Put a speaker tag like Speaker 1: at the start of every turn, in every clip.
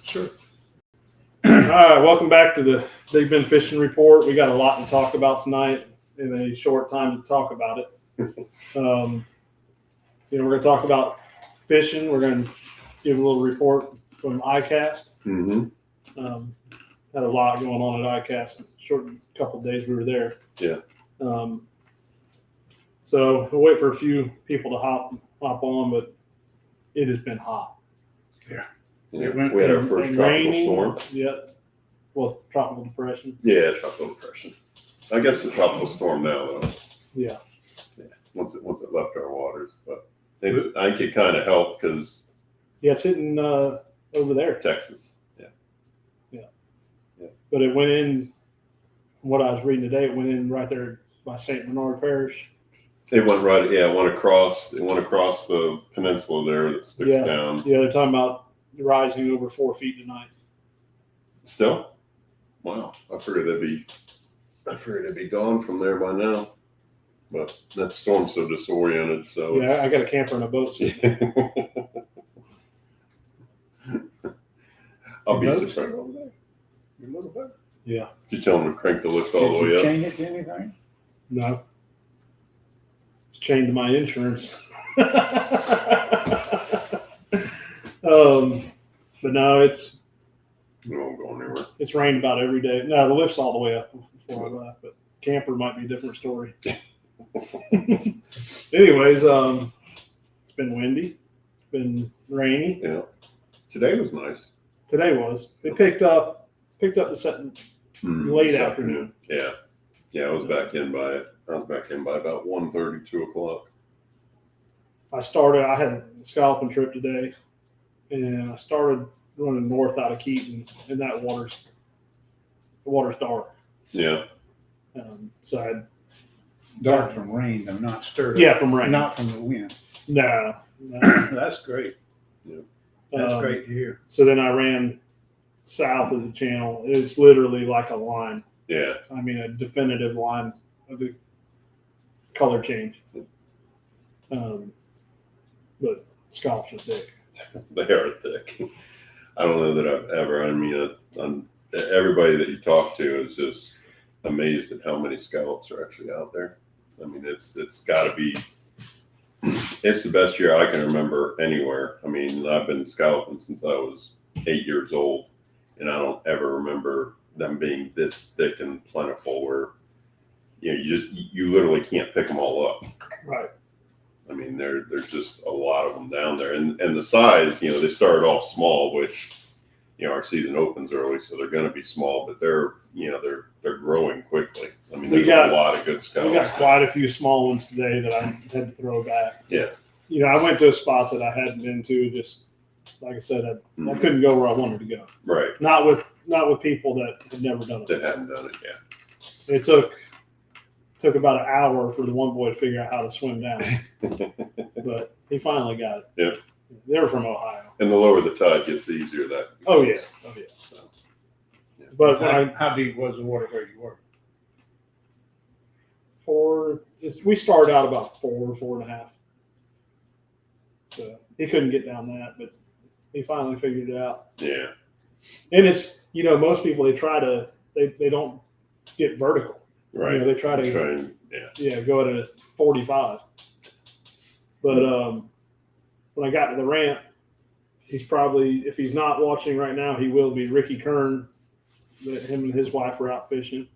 Speaker 1: Sure. All right, welcome back to the Big Ben Fishing Report. We got a lot to talk about tonight in a short time to talk about it. We're going to talk about fishing. We're going to give a little report from ICAST.
Speaker 2: Mm-hmm.
Speaker 1: Had a lot going on at ICAST. Short couple of days we were there.
Speaker 2: Yeah.
Speaker 1: So we'll wait for a few people to hop on, but it has been hot.
Speaker 2: Yeah. We had our first tropical storm.
Speaker 1: Yeah. Well, tropical depression.
Speaker 2: Yeah, tropical depression. I guess the tropical storm now, though.
Speaker 1: Yeah.
Speaker 2: Once it left our waters, but I think it kind of helped because
Speaker 1: it's hitting over there,
Speaker 2: Texas. Yeah.
Speaker 1: But it went in. What I was reading today, it went in right there by St. Bernard Parish.
Speaker 2: It went right. Yeah, it went across the peninsula there that sticks down.
Speaker 1: Yeah, they're talking about rising over 4 feet tonight.
Speaker 2: Still, wow! I figured they'd be gone from there by now. But that storm's so disoriented. So
Speaker 1: yeah, I got a camper and a boat.
Speaker 2: I'll be surprised over there. Your little boat.
Speaker 1: Yeah.
Speaker 2: Did you tell them to crank the lift all the way
Speaker 3: Did
Speaker 2: up?
Speaker 3: you chain it to anything?
Speaker 1: No. It's chained to my insurance. But no, it's.
Speaker 2: We won't go anywhere.
Speaker 1: It's rained about every day. No, the lift's all the way up before I left, but camper might be a different story. Anyways, it's been windy. It's been rainy.
Speaker 2: Yeah. Today was nice.
Speaker 1: Today was. It picked up the second late afternoon.
Speaker 2: Yeah. Yeah, I was back in by about 1:30, 2 o'clock.
Speaker 1: I had a scalloping trip today, and I started running north out of Keaton, and the water's dark.
Speaker 2: Yeah.
Speaker 1: So I had
Speaker 3: Dark from rain, though, not stirred.
Speaker 1: Yeah, from rain.
Speaker 3: Not from the wind.
Speaker 1: No.
Speaker 3: That's great.
Speaker 2: Yeah.
Speaker 3: That's great to hear.
Speaker 1: So then I ran south of the channel. It's literally like a line.
Speaker 2: Yeah.
Speaker 1: I mean, a definitive line of the color change. But scallops are thick.
Speaker 2: They are thick. I don't know that I've ever. I mean, everybody that you talk to is just amazed at how many scallops are actually out there. I mean, it's got to be. It's the best year I can remember anywhere. I mean, I've been scalloping since I was 8 years old, and I don't ever remember them being this thick and plentiful. Where you literally can't pick them all up.
Speaker 1: Right.
Speaker 2: I mean, there's just a lot of them down there, and the size. They started off small, which our season opens early, so they're going to be small, but they're growing quickly. I mean, there's a lot of good scallops.
Speaker 1: We got quite a few small ones today that I had to throw back.
Speaker 2: Yeah.
Speaker 1: I went to a spot that I hadn't been to. Just like I said, I couldn't go where I wanted to go.
Speaker 2: Right.
Speaker 1: Not with people that had never done it.
Speaker 2: That hadn't done it yet.
Speaker 1: It took about an hour for the one boy to figure out how to swim down, but he finally got it.
Speaker 2: Yep.
Speaker 1: They were from Ohio.
Speaker 2: And the lower the tide gets, the easier that.
Speaker 1: Oh yeah.
Speaker 2: So, yeah.
Speaker 1: But
Speaker 3: How deep was the water where you were?
Speaker 1: we started out about 4.5. So he couldn't get down that, but he finally figured it out.
Speaker 2: Yeah.
Speaker 1: And it's most people they don't get vertical.
Speaker 2: Right.
Speaker 1: They try to go at a 45. But when I got to the ramp, he's probably, if he's not watching right now, he will be. Ricky Kern, him and his wife were out fishing.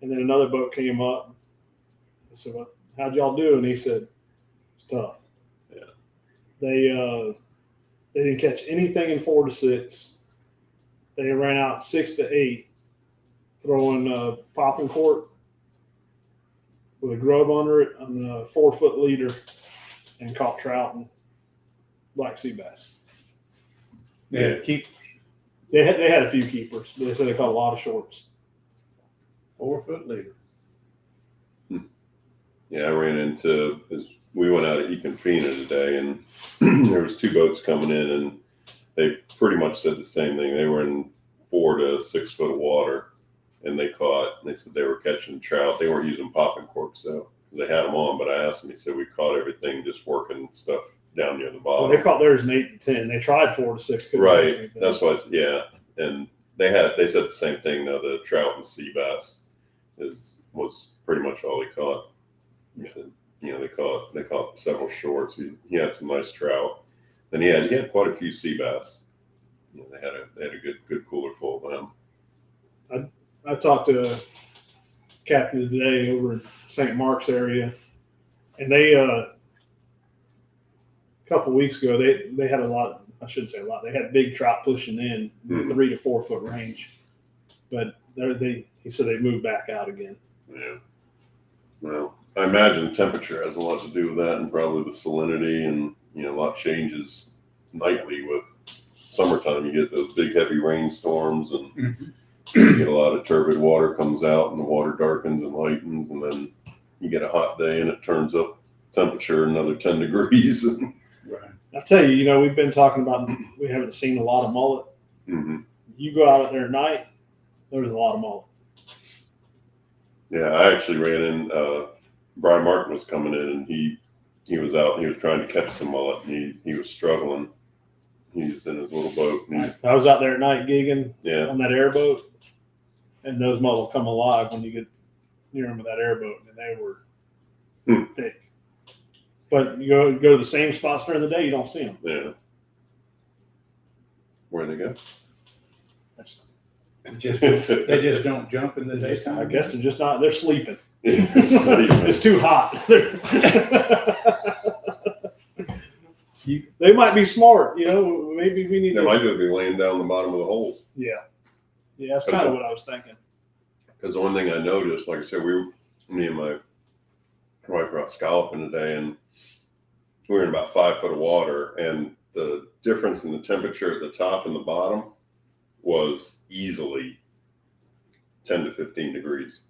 Speaker 1: And then another boat came up. I said, well, how'd y'all do? And he said, it's tough.
Speaker 2: Yeah.
Speaker 1: They didn't catch anything in 4 to 6. They ran out 6 to 8, throwing popping cork with a grub under it on a 4-foot leader, and caught trout and black sea bass.
Speaker 3: Yeah.
Speaker 1: They had a few keepers. They said they caught a lot of shorts.
Speaker 3: 4-foot leader.
Speaker 2: Yeah, I ran into, we went out of Econfina today, and there was 2 boats coming in, and they pretty much said the same thing. They were in 4 to 6 foot of water, and they said they were catching trout. They weren't using popping corks, though, because they had them on. But I asked them, he said, we caught everything just working stuff down near the
Speaker 1: Well,
Speaker 2: bottom.
Speaker 1: they caught theirs an 8 to 10. They tried 4 to 6. couldn't catch
Speaker 2: Right.
Speaker 1: anything.
Speaker 2: That's why. Yeah. And they said the same thing though. The trout and sea bass was pretty much all he caught. He said, they caught several shorts. He had some nice trout. Then he had quite a few sea bass. They had a good cooler full of them.
Speaker 1: I talked to a captain today over in St. Mark's area, and they a couple weeks ago they had a lot. I shouldn't say a lot. They had big trout pushing in the 3 to 4 foot range, but he said they moved back out again.
Speaker 2: Yeah. Well, I imagine the temperature has a lot to do with that, and probably the salinity, and a lot changes nightly with summertime. You get those big heavy rainstorms, and you get a lot of turbid water comes out, and the water darkens and lightens, and then you get a hot day, and it turns up temperature another 10 degrees.
Speaker 3: Right.
Speaker 1: I tell you, we've been talking about we haven't seen a lot of mullet.
Speaker 2: Mm-hmm.
Speaker 1: You go out there at night, there's a lot of mullet.
Speaker 2: Yeah, I actually ran in. Brian Martin was coming in, and he was out, and he was trying to catch some mullet, and he was struggling. He was in his little boat. And
Speaker 1: I was out there at night gigging
Speaker 2: yeah,
Speaker 1: on that airboat, and those mullet come alive when you get near them with that airboat, and they were thick. But you go to the same spots during the day, you don't see them.
Speaker 2: yeah. Where'd they go?
Speaker 3: They just don't jump in the daytime.
Speaker 1: I guess they're just not. They're sleeping.
Speaker 2: Sleeping.
Speaker 1: It's too hot. They might be smart. Maybe we need
Speaker 2: They
Speaker 1: to.
Speaker 2: might be laying down the bottom of the holes.
Speaker 1: Yeah, that's kind of what I was thinking.
Speaker 2: Because the one thing I noticed, like I said, me and my wife were out scalloping today, and we were in about 5 foot of water, and the difference in the temperature at the top and the bottom was easily 10 to 15 degrees.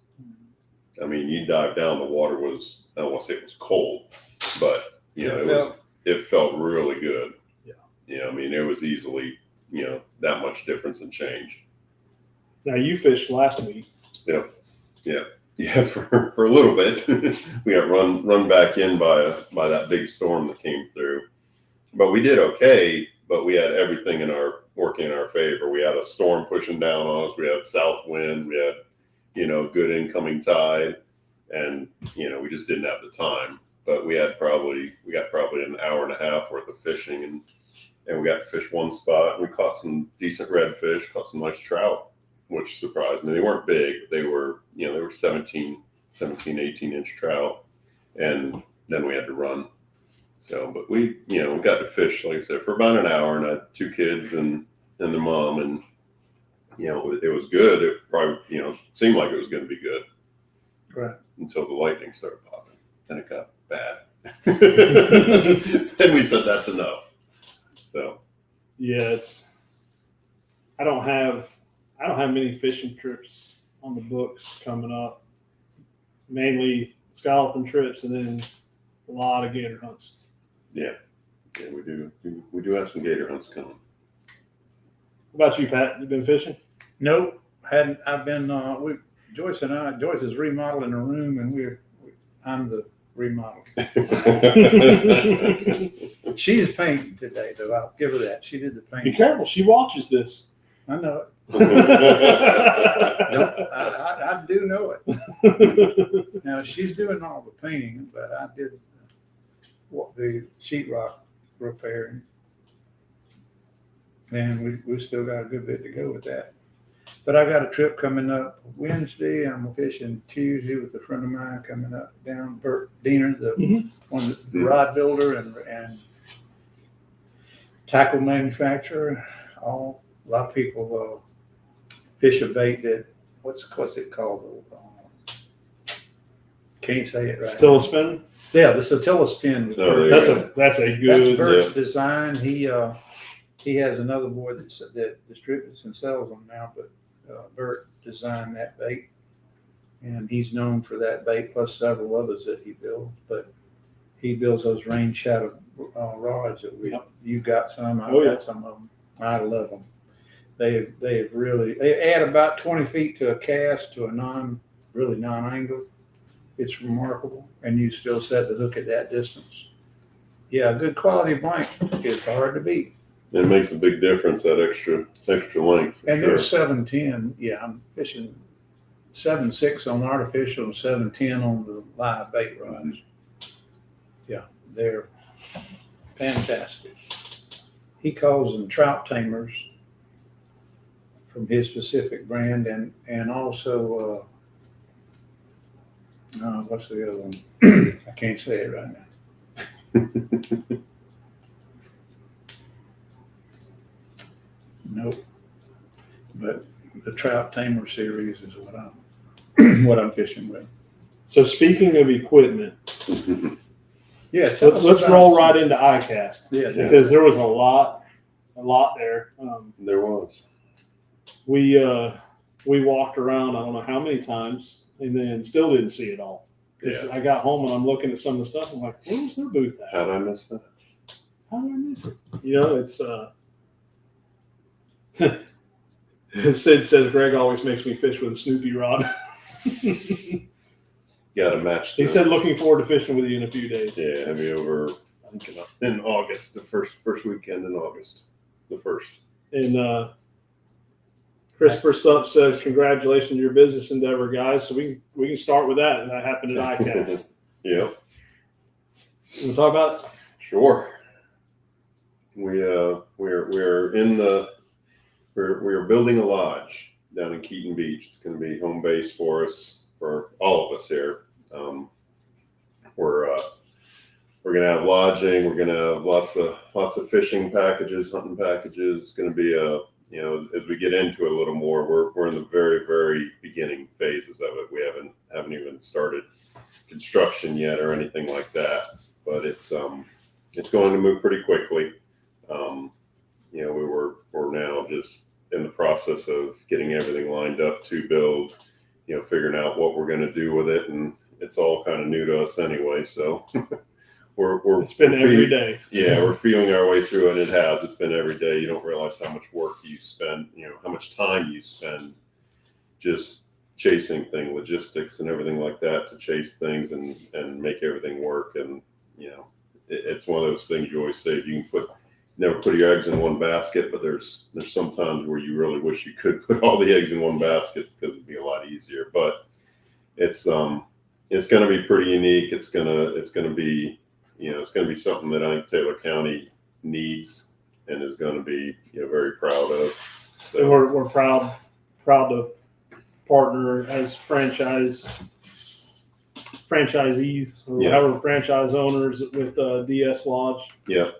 Speaker 2: I mean, you dive down, the water was, I don't want to say it was cold, but it felt really good. Yeah. I mean, it was easily, that much difference in change.
Speaker 1: Now you fished last week.
Speaker 2: Yeah, for a little bit. We got run back in by that big storm that came through. But we did okay, but we had everything working in our favor. We had a storm pushing down on us, we had south wind, we had, good incoming tide, and we just didn't have the time. But we got probably an hour and a half worth of fishing, and we got to fish one spot, and we caught some decent redfish, caught some nice trout, which surprised me. They weren't big, but they were 17, 18 inch trout. And then we had to run. So, but we got to fish, like I said, for about an hour, and I had 2 kids and the mom, and, it was good. It probably, seemed like it was going to be good.
Speaker 3: Right.
Speaker 2: Until the lightning started popping. Then it got bad. Then we said, that's enough. So.
Speaker 1: Yes. I don't have many fishing trips on the books coming up. Mainly scalloping trips, and then a lot of gator hunts.
Speaker 2: Yeah, we do. We do have some gator hunts coming.
Speaker 1: What about you, Pat? You been fishing?
Speaker 3: Nope, hadn't. I've been. Joyce is remodeling a room, and I'm the remodel. She's painting today, though. I'll give her that. She did the
Speaker 1: Be
Speaker 3: painting.
Speaker 1: careful. She watches this.
Speaker 3: I know it. I do know it. Now she's doing all the painting, but I did the sheetrock repairing, and we still got a good bit to go with that. But I got a trip coming up Wednesday. I'm fishing Tuesday with a friend of mine coming up down, Bert Diener, the rod builder and tackle manufacturer. A lot of people fish a bait that what's it called? Can't say it right.
Speaker 1: Still a spin?
Speaker 3: Yeah, the Satilla spin.
Speaker 2: Oh,
Speaker 1: That's
Speaker 2: yeah.
Speaker 1: a
Speaker 3: That's
Speaker 1: good.
Speaker 3: Bert's design. He has another boy that distributes and sells them now, but Bert designed that bait, and he's known for that bait plus several others that he builds. But he builds those rain shadow rods that you got some. I've got some of them. I love them. They add about 20 feet to a cast to a non-angle. It's remarkable, and you still set the hook at that distance. yeah, a good quality blanket is hard to beat.
Speaker 2: It makes a big difference, that extra length. For
Speaker 3: And
Speaker 2: sure.
Speaker 3: they're 710. Yeah, I'm fishing 7.6 on artificial and 710 on the live bait rods. Yeah, they're fantastic. He calls them trout tamers from his specific brand, and also what's the other one? I can't say it right now. Nope. But the trout tamer series is what I'm what I'm fishing with.
Speaker 1: So speaking of equipment,
Speaker 3: Yeah, tell us
Speaker 1: let's
Speaker 3: about
Speaker 1: roll
Speaker 3: it.
Speaker 1: right into ICAST
Speaker 3: Yeah,
Speaker 1: because there was a lot there.
Speaker 2: There was.
Speaker 1: We walked around I don't know how many times and then still didn't see it all. 'Cause I got home and I'm looking at some of the stuff. I'm like, where was their booth at?
Speaker 2: How did I miss that?
Speaker 1: How did I miss it? You know, it's Sid says Greg always makes me fish with a Snoopy rod.
Speaker 2: Got to match.
Speaker 1: He said looking forward to fishing with you in a few days.
Speaker 2: Yeah, have you over? I think in August, the first weekend in August, the first.
Speaker 1: And Christopher Supp says, congratulations on your business endeavor, guys. So we can start with that. And that happened at ICAST.
Speaker 2: Yep.
Speaker 1: You want to talk about it?
Speaker 2: Sure. We're building a lodge down in Keaton Beach. It's going to be home base for us, for all of us here. We're going to have lodging. We're going to have lots of fishing packages, hunting packages. It's going to be as we get into it a little more, we're in the very, very beginning phases of it. We haven't even started construction yet or anything like that, but it's going to move pretty quickly. We're now just in the process of getting everything lined up to build, figuring out what we're going to do with it, and it's all kind of new to us anyway. So
Speaker 1: It's been every day.
Speaker 2: Yeah, we're feeling our way through it. It has. It's been every day. You don't realize how much work you spend, how much time you spend just chasing things, logistics and everything like that to chase things and make everything work. And, it's one of those things you always say, you can never put your eggs in one basket, but there's some times where you really wish you could put all the eggs in one basket because it'd be a lot easier. But it's going to be pretty unique. It's going to be, it's going to be something that I think Taylor County needs and is going to be, very proud of. So
Speaker 1: And we're proud to partner as franchisees or however franchise owners with DS Lodge.
Speaker 2: Yeah.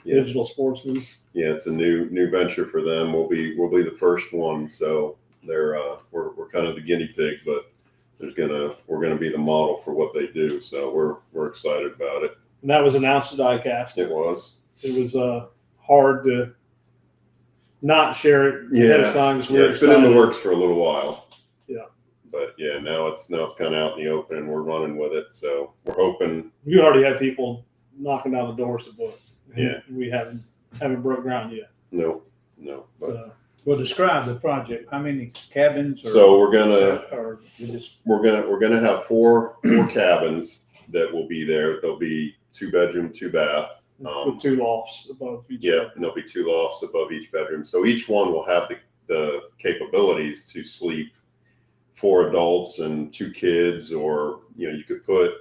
Speaker 1: Digital Sportsman.
Speaker 2: Yeah, it's a new venture for them. We'll be the first one. So we're kind of the guinea pig, but we're gonna be the model for what they do. So we're excited about it.
Speaker 1: And that was announced at ICAST.
Speaker 2: It was.
Speaker 1: It was hard to not share it ahead of time.
Speaker 2: Yeah, it's been in the works for a little while.
Speaker 1: Yeah.
Speaker 2: But yeah, now it's kind of out in the open and we're running with it. So we're hoping.
Speaker 1: We already had people knocking down the doors to book.
Speaker 2: Yeah.
Speaker 1: We haven't broke ground yet.
Speaker 2: No. But,
Speaker 1: So
Speaker 3: Well, describe the project. How many cabins?
Speaker 2: so we're gonna
Speaker 3: or you just
Speaker 2: we're gonna have four cabins that will be there. There'll be 2-bedroom, 2-bath.
Speaker 1: with 2 lofts above each.
Speaker 2: Yeah, and there'll be 2 lofts above each bedroom. So each one will have the capabilities to sleep 4 adults and 2 kids, or you could put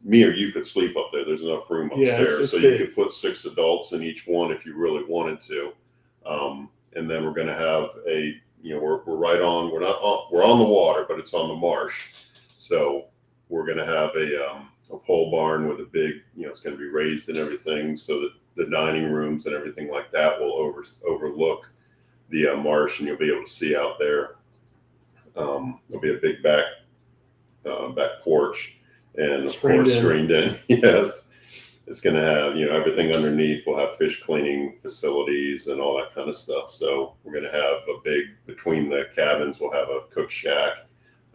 Speaker 2: me or you could sleep up there. There's enough room
Speaker 1: Yeah,
Speaker 2: upstairs,
Speaker 1: it's
Speaker 2: so
Speaker 1: big.
Speaker 2: you could put 6 adults in each one if you really wanted to. And then we're going to have we're on the water, but it's on the marsh. So we're going to have a pole barn with a big, it's going to be raised and everything, so that the dining rooms and everything like that will overlook the marsh, and you'll be able to see out there. There'll be a big back porch, and of course screened in. Yes. It's going to have, everything underneath. We'll have fish cleaning facilities and all that kind of stuff. So we're going to have between the cabins, we'll have a cook shack.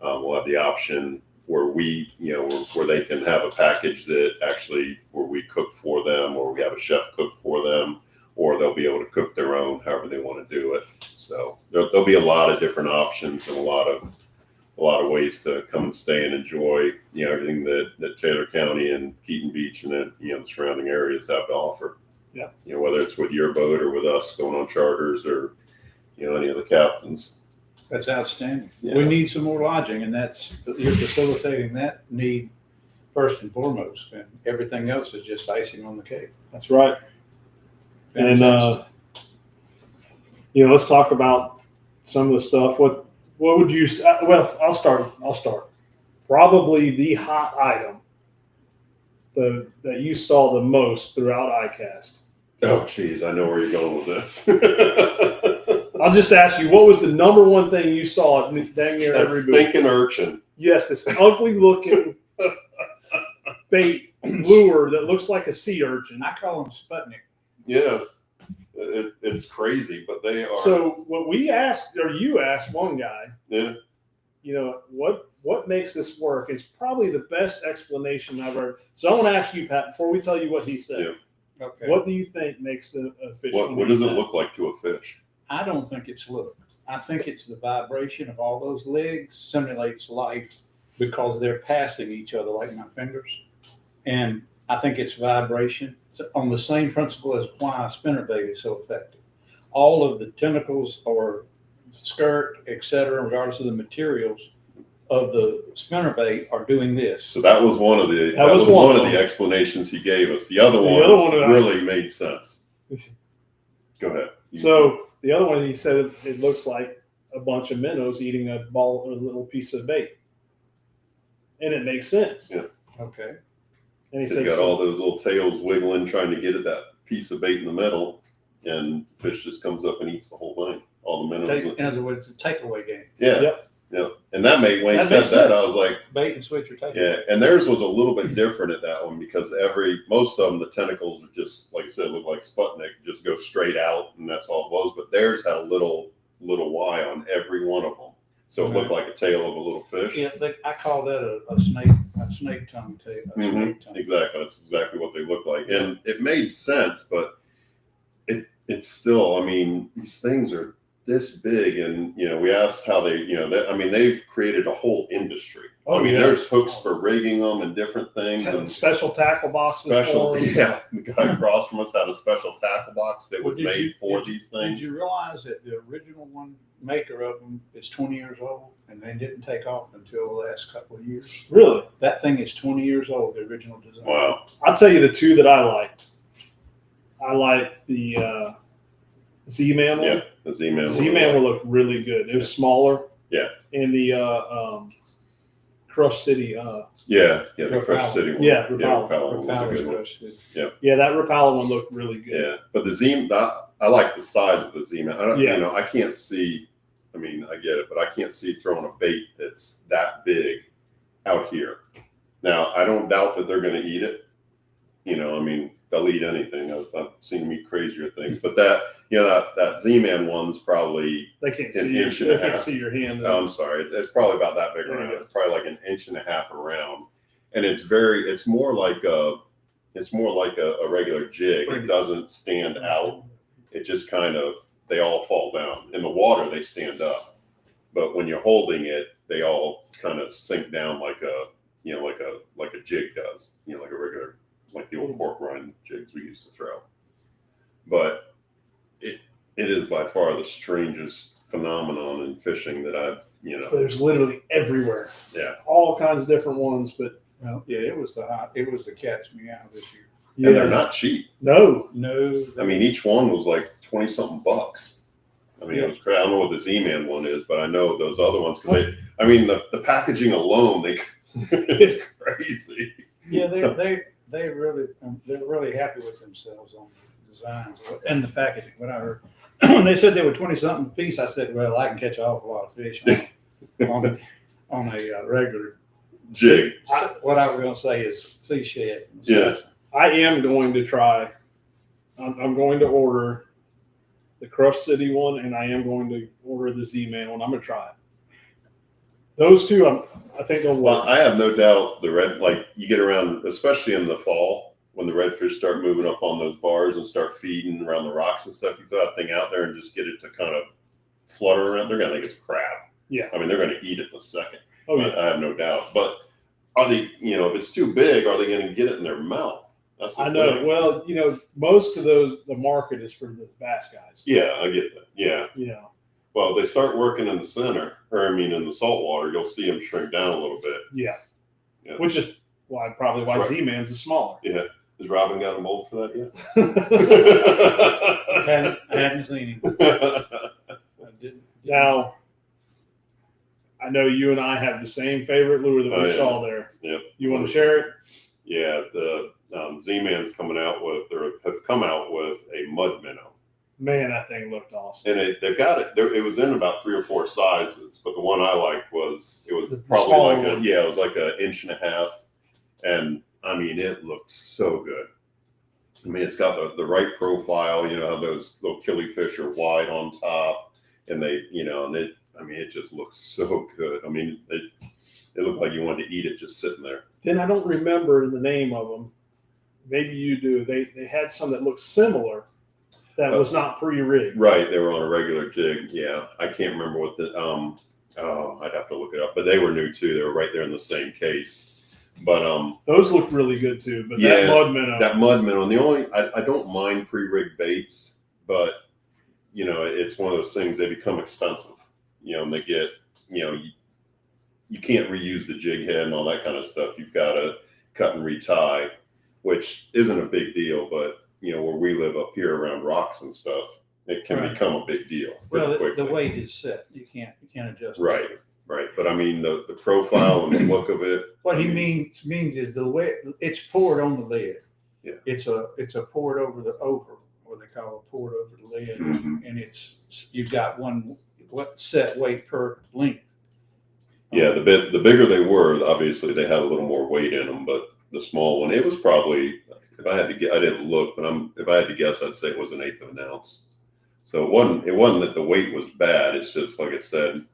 Speaker 2: We'll have the option where where they can have a package that actually where we cook for them, or we have a chef cook for them, or they'll be able to cook their own, however they want to do it. So there'll be a lot of different options and a lot a lot of ways to come and stay and enjoy, everything that Taylor County and Keaton Beach and then, the surrounding areas have to offer.
Speaker 1: Yeah.
Speaker 2: Whether it's with your boat or with us going on charters or, any of the captains.
Speaker 3: That's outstanding.
Speaker 2: Yeah.
Speaker 3: We need some more lodging, and you're facilitating that need first and foremost, and everything else is just icing on the cake.
Speaker 1: That's right. And let's talk about some of the stuff. What would you? Well, I'll start. Probably the hot item that you saw the most throughout ICAST.
Speaker 2: Oh, geez, I know where you're going with this.
Speaker 1: I'll just ask you, what was the number one thing you saw at dang near
Speaker 2: That
Speaker 1: every booth?
Speaker 2: stinking urchin.
Speaker 1: Yes, this ugly looking bait lure that looks like a sea urchin.
Speaker 3: I call them Sputnik.
Speaker 2: Yes, it's crazy, but they are.
Speaker 1: So what we asked, or you asked one guy,
Speaker 2: Yeah.
Speaker 1: What makes this work? It's probably the best explanation I've heard. So I want to ask you, Pat, before we tell you what he said.
Speaker 2: Yeah.
Speaker 3: Okay.
Speaker 1: What do you think makes the fish?
Speaker 2: What does it look like to a fish?
Speaker 3: I don't think it's look. I think it's the vibration of all those legs simulates life because they're passing each other like my fingers. And I think it's vibration. It's on the same principle as why a spinnerbait is so effective. All of the tentacles or skirt, etc., regardless of the materials of the spinnerbait are doing this.
Speaker 2: So that was one of the
Speaker 1: That was one
Speaker 2: of
Speaker 1: of
Speaker 2: the explanations he gave us. The other one
Speaker 1: that
Speaker 2: really made sense. Go ahead.
Speaker 1: So the other one, he said it looks like a bunch of minnows eating a ball or a little piece of bait, and it makes sense.
Speaker 2: Yeah.
Speaker 3: Okay.
Speaker 1: And he
Speaker 2: They
Speaker 1: said,
Speaker 2: got all those little tails wiggling, trying to get at that piece of bait in the middle, and fish just comes up and eats the whole thing. All the minnows.
Speaker 3: In other words, it's a takeaway game.
Speaker 2: Yeah.
Speaker 1: Yep.
Speaker 2: Yeah. And that made Wayne
Speaker 1: That
Speaker 2: said
Speaker 1: makes
Speaker 2: that.
Speaker 1: sense.
Speaker 2: I was like,
Speaker 3: Bait and switch or takeaway.
Speaker 2: yeah. And theirs was a little bit different at that one because most of them, the tentacles are just, like I said, look like Sputnik, just go straight out, and that's all it was. But theirs had a little Y on every one of them. So it looked like a tail of a little fish.
Speaker 3: Yeah, I call that a snake tongue tail.
Speaker 2: Mhm. Exactly. That's exactly what they look like. And it made sense, but it's still, I mean, these things are this big. And, we asked how they, they've created a whole industry.
Speaker 1: Oh,
Speaker 2: I mean,
Speaker 1: yeah.
Speaker 2: there's hooks for rigging them and different things. And
Speaker 1: special tackle boxes.
Speaker 2: special,
Speaker 1: for 'em.
Speaker 2: yeah. The guy across from us had a special tackle box that was
Speaker 3: Well,
Speaker 2: made for these
Speaker 3: Did
Speaker 2: things.
Speaker 3: you realize that the original maker of them is 20 years old and they didn't take off until the last couple of years?
Speaker 1: Really?
Speaker 3: That thing is 20 years old, the original design.
Speaker 2: Wow.
Speaker 1: I'll tell you the two that I liked. I liked the Z-Man one.
Speaker 2: Yeah. The Z-Man.
Speaker 1: Z-Man will look really good. It was smaller.
Speaker 2: Yeah.
Speaker 1: And the Crush City.
Speaker 2: Yeah. The
Speaker 3: Rapala.
Speaker 2: Crush City one.
Speaker 1: Yeah,
Speaker 2: Rapala
Speaker 1: Rapala.
Speaker 2: was a good one.
Speaker 1: Yeah, that Rapala one looked really good.
Speaker 2: Yeah, but the I like the size of the Z-Man. I don't,
Speaker 1: Yeah.
Speaker 2: I can't see. I mean, I get it, but I can't see throwing a bait that's that big out here. Now, I don't doubt that they're going to eat it. They'll eat anything. I've seen them eat crazier things, but that Z-Man one's probably.
Speaker 1: They can't
Speaker 2: An
Speaker 1: see
Speaker 2: inch
Speaker 1: your,
Speaker 2: and a
Speaker 1: they can't
Speaker 2: half.
Speaker 1: see your hand.
Speaker 2: I'm sorry, it's probably about that big around.
Speaker 1: Yeah.
Speaker 2: It's probably like an inch and a half around, and it's more like a regular jig. It doesn't stand out. It just kind of, they all fall down. In the water, they stand up. But when you're holding it, they all kind of sink down like a jig does, like a regular, like the old pork rind jigs we used to throw. But it is by far the strangest phenomenon in fishing that I've,
Speaker 1: There's literally everywhere.
Speaker 2: Yeah.
Speaker 1: All kinds of different ones, but
Speaker 3: Well, yeah, it was the catch me out this year.
Speaker 1: yeah.
Speaker 2: and they're not cheap.
Speaker 1: No.
Speaker 3: No.
Speaker 2: I mean, each one was like 20 something bucks. I mean, it was crazy. I don't know what the Z-Man one is, but I know those other ones because the packaging alone, it's crazy.
Speaker 3: Yeah, they're really happy with themselves on the designs and the packaging. What I heard, when they said they were 20 something piece, I said, well, I can catch an awful lot of fish on a regular
Speaker 2: Jig.
Speaker 3: What I was going to say is sea shed.
Speaker 2: Yeah.
Speaker 1: I am going to try. I'm going to order the Crush City one, and I am going to order the Z-Man one. I'm going to try it. Those two, I think they'll
Speaker 2: Well,
Speaker 1: work.
Speaker 2: I have no doubt the red, like you get around, especially in the fall when the redfish start moving up on those bars and start feeding around the rocks and stuff. You throw that thing out there and just get it to kind of flutter around. They're going to think it's crab.
Speaker 1: Yeah.
Speaker 2: I mean, they're going to eat it in a second.
Speaker 1: Oh yeah.
Speaker 2: I have no doubt. But are they, if it's too big, are they going to get it in their mouth? That's the
Speaker 1: I know.
Speaker 2: thing.
Speaker 1: Well, most of the market is for the bass guys.
Speaker 2: Yeah, I get that. Yeah.
Speaker 1: Yeah.
Speaker 2: Well, they start working in the center, in the salt water, you'll see them shrink down a little bit.
Speaker 1: Yeah.
Speaker 2: Yeah.
Speaker 1: Which is probably why
Speaker 2: Right.
Speaker 1: Z-Man's is smaller.
Speaker 2: Yeah. Has Robin got a mold for that
Speaker 3: I hadn't seen him.
Speaker 2: yet?
Speaker 3: I didn't.
Speaker 1: Now, I know you and I have the same favorite lure that we
Speaker 2: Oh, yeah.
Speaker 1: saw there.
Speaker 2: Yep.
Speaker 1: You want to share it?
Speaker 2: Yeah, the Z-Man's coming out with, or have come out with a mud minnow.
Speaker 1: Man, that thing looked awesome.
Speaker 2: And they've got it. It was in about 3 or 4 sizes, but the one I liked was
Speaker 1: The
Speaker 2: probably
Speaker 1: smaller
Speaker 2: like
Speaker 1: one.
Speaker 2: it was like 1.5 inches, and I mean it looked so good. I mean, it's got the right profile. You know how those little killifish are wide on top, and it just looks so good. I mean, it looked like you wanted to eat it just sitting there.
Speaker 1: Then I don't remember the name of them. Maybe you do. They had some that looked similar that was not pre-rigged.
Speaker 2: Right, they were on a regular jig. Yeah, I can't remember what the I'd have to look it up, but they were new too. They were right there in the same case. But
Speaker 1: Those looked really good too. But
Speaker 2: Yeah,
Speaker 1: that mud minnow.
Speaker 2: that mud minnow, and the only I don't mind pre-rigged baits, but it's one of those things, they become expensive. And they get you can't reuse the jig head and all that kind of stuff. You've got to cut and retie, which isn't a big deal, but where we live up here around rocks and stuff, it can
Speaker 3: Right.
Speaker 2: become a big deal
Speaker 3: Well,
Speaker 2: pretty
Speaker 3: the
Speaker 2: quickly.
Speaker 3: weight is set. You can't adjust.
Speaker 2: Right. Right, but I mean the profile and the look of it.
Speaker 3: What he means is the way it's poured on the lid.
Speaker 2: Yeah.
Speaker 3: It's a poured over what they call a poured over the lid,
Speaker 2: Mhm.
Speaker 3: and you've got what set weight per length.
Speaker 2: Yeah, the bigger they were, obviously they had a little more weight in them, but the small one, it was probably, if I had to get, I didn't look, but if I had to guess, I'd say it was 1/8 of an ounce. So it wasn't that the weight was bad. It's just like I said,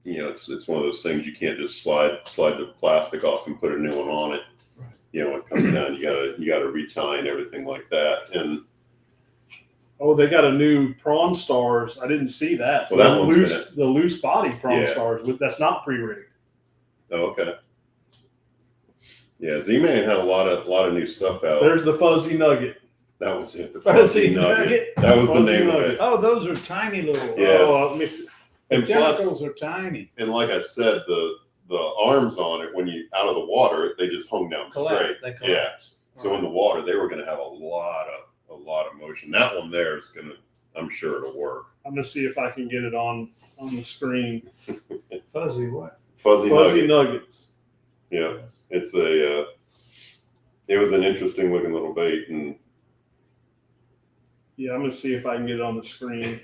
Speaker 2: it's one of those things you can't just slide the plastic off and put a new one on it.
Speaker 3: Right.
Speaker 2: When it comes down, you gotta retie and everything like that. And
Speaker 1: Oh, they got a new Prawn Stars. I didn't see that.
Speaker 2: Well, that one's
Speaker 1: the loose body Prawn
Speaker 2: Yeah.
Speaker 1: Stars. That's not pre-rigged.
Speaker 2: oh, okay. Yeah, Z-Man had a lot of new stuff out.
Speaker 1: There's the Fuzzy Nugget.
Speaker 2: That was it. The
Speaker 3: Fuzzy Nugget.
Speaker 2: That was the
Speaker 1: Fuzzy
Speaker 2: name of
Speaker 1: Nugget.
Speaker 2: it.
Speaker 3: Oh, those are tiny little.
Speaker 2: Yeah.
Speaker 1: Oh, let me see.
Speaker 3: The
Speaker 2: And plus,
Speaker 3: tentacles are tiny.
Speaker 2: and like I said, the arms on it, when you out of the water, they just hung down straight.
Speaker 3: They collapse.
Speaker 2: Yeah. So in the water, they were going to have a lot of motion. That one there is going to, I'm sure it'll work.
Speaker 1: I'm gonna see if I can get it on the screen.
Speaker 3: Fuzzy what?
Speaker 2: Fuzzy
Speaker 1: Fuzzy
Speaker 2: Nugget.
Speaker 1: Nuggets.
Speaker 2: Yeah, it's it was an interesting looking little bait, and
Speaker 1: Yeah, I'm gonna see if I can get it on the screen.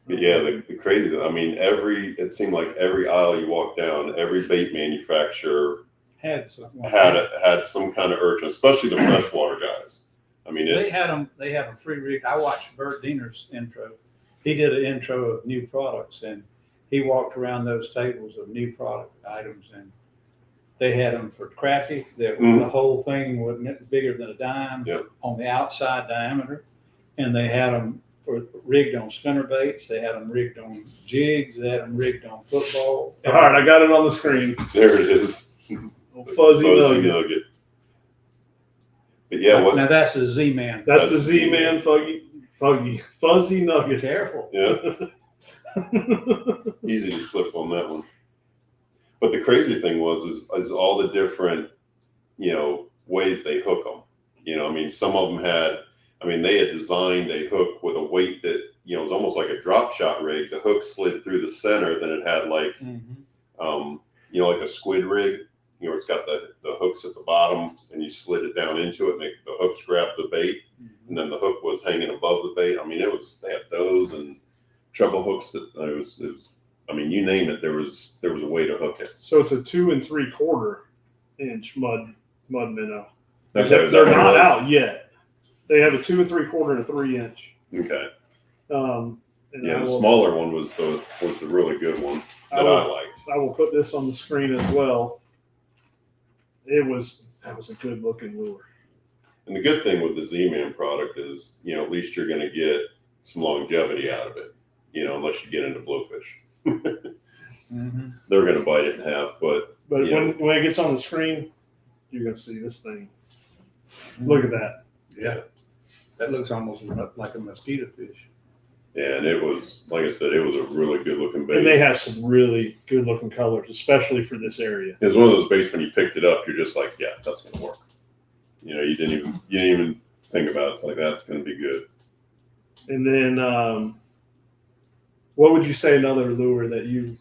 Speaker 2: but yeah, the crazy. I mean, it seemed like every aisle you walked down, every bait manufacturer
Speaker 3: Had some.
Speaker 2: had some kind of urchin, especially the freshwater guys. I mean,
Speaker 3: They had them pre-rigged. I watched Bert Diener's intro. He did an intro of new products, and he walked around those tables of new product items, and they had them for crappie. The whole thing wasn't bigger than a dime
Speaker 2: Yep.
Speaker 3: on the outside diameter, and they had them rigged on spinner baits. They had them rigged on jigs. They had them rigged on football.
Speaker 1: All right, I got it on the screen.
Speaker 2: there it is.
Speaker 1: Fuzzy Nugget.
Speaker 2: But yeah,
Speaker 3: Now that's a Z-Man.
Speaker 1: That's the
Speaker 2: That's
Speaker 1: Z-Man Fuzzy Nugget.
Speaker 3: Careful.
Speaker 2: yeah, easy to slip on that one. But the crazy thing is all the different, ways they hook them. I mean, some of them they had designed a hook with a weight that, was almost like a drop shot rig. The hook slid through the center, then it had like, like a squid rig. It's got the hooks at the bottom, and you slid it down into it, and the hooks grabbed the bait, and then the hook was hanging above the bait. I mean, they had those and treble hooks that it was. I mean, you name it, there was a way to hook it.
Speaker 1: So it's a 2 3/4 inch mud minnow.
Speaker 2: Okay,
Speaker 1: They're
Speaker 2: is that what it
Speaker 1: not
Speaker 2: was?
Speaker 1: out yet. They have a 2 3/4 and a 3 inch.
Speaker 2: Okay.
Speaker 1: And
Speaker 2: Yeah,
Speaker 1: I
Speaker 2: the
Speaker 1: will-
Speaker 2: smaller one was the really good one that I liked.
Speaker 1: I will put this on the screen as well. That was a good looking lure.
Speaker 2: And the good thing with the Z-Man product is, at least you're going to get some longevity out of it, unless you get into blowfish. they're going to bite it in half. But
Speaker 1: But
Speaker 2: Yeah.
Speaker 1: when it gets on the screen, you're gonna see this thing. Look at that.
Speaker 3: Yeah. That looks almost like a mosquito fish.
Speaker 2: and it was, like I said, it was a really good looking bait.
Speaker 1: And they have some really good looking colors, especially for this area.
Speaker 2: It was one of those baits when you picked it up, you're just like, yeah, that's going to work. You know, you didn't even think about it. It's like, that's going to be good.
Speaker 1: And then, what would you say another lure that you?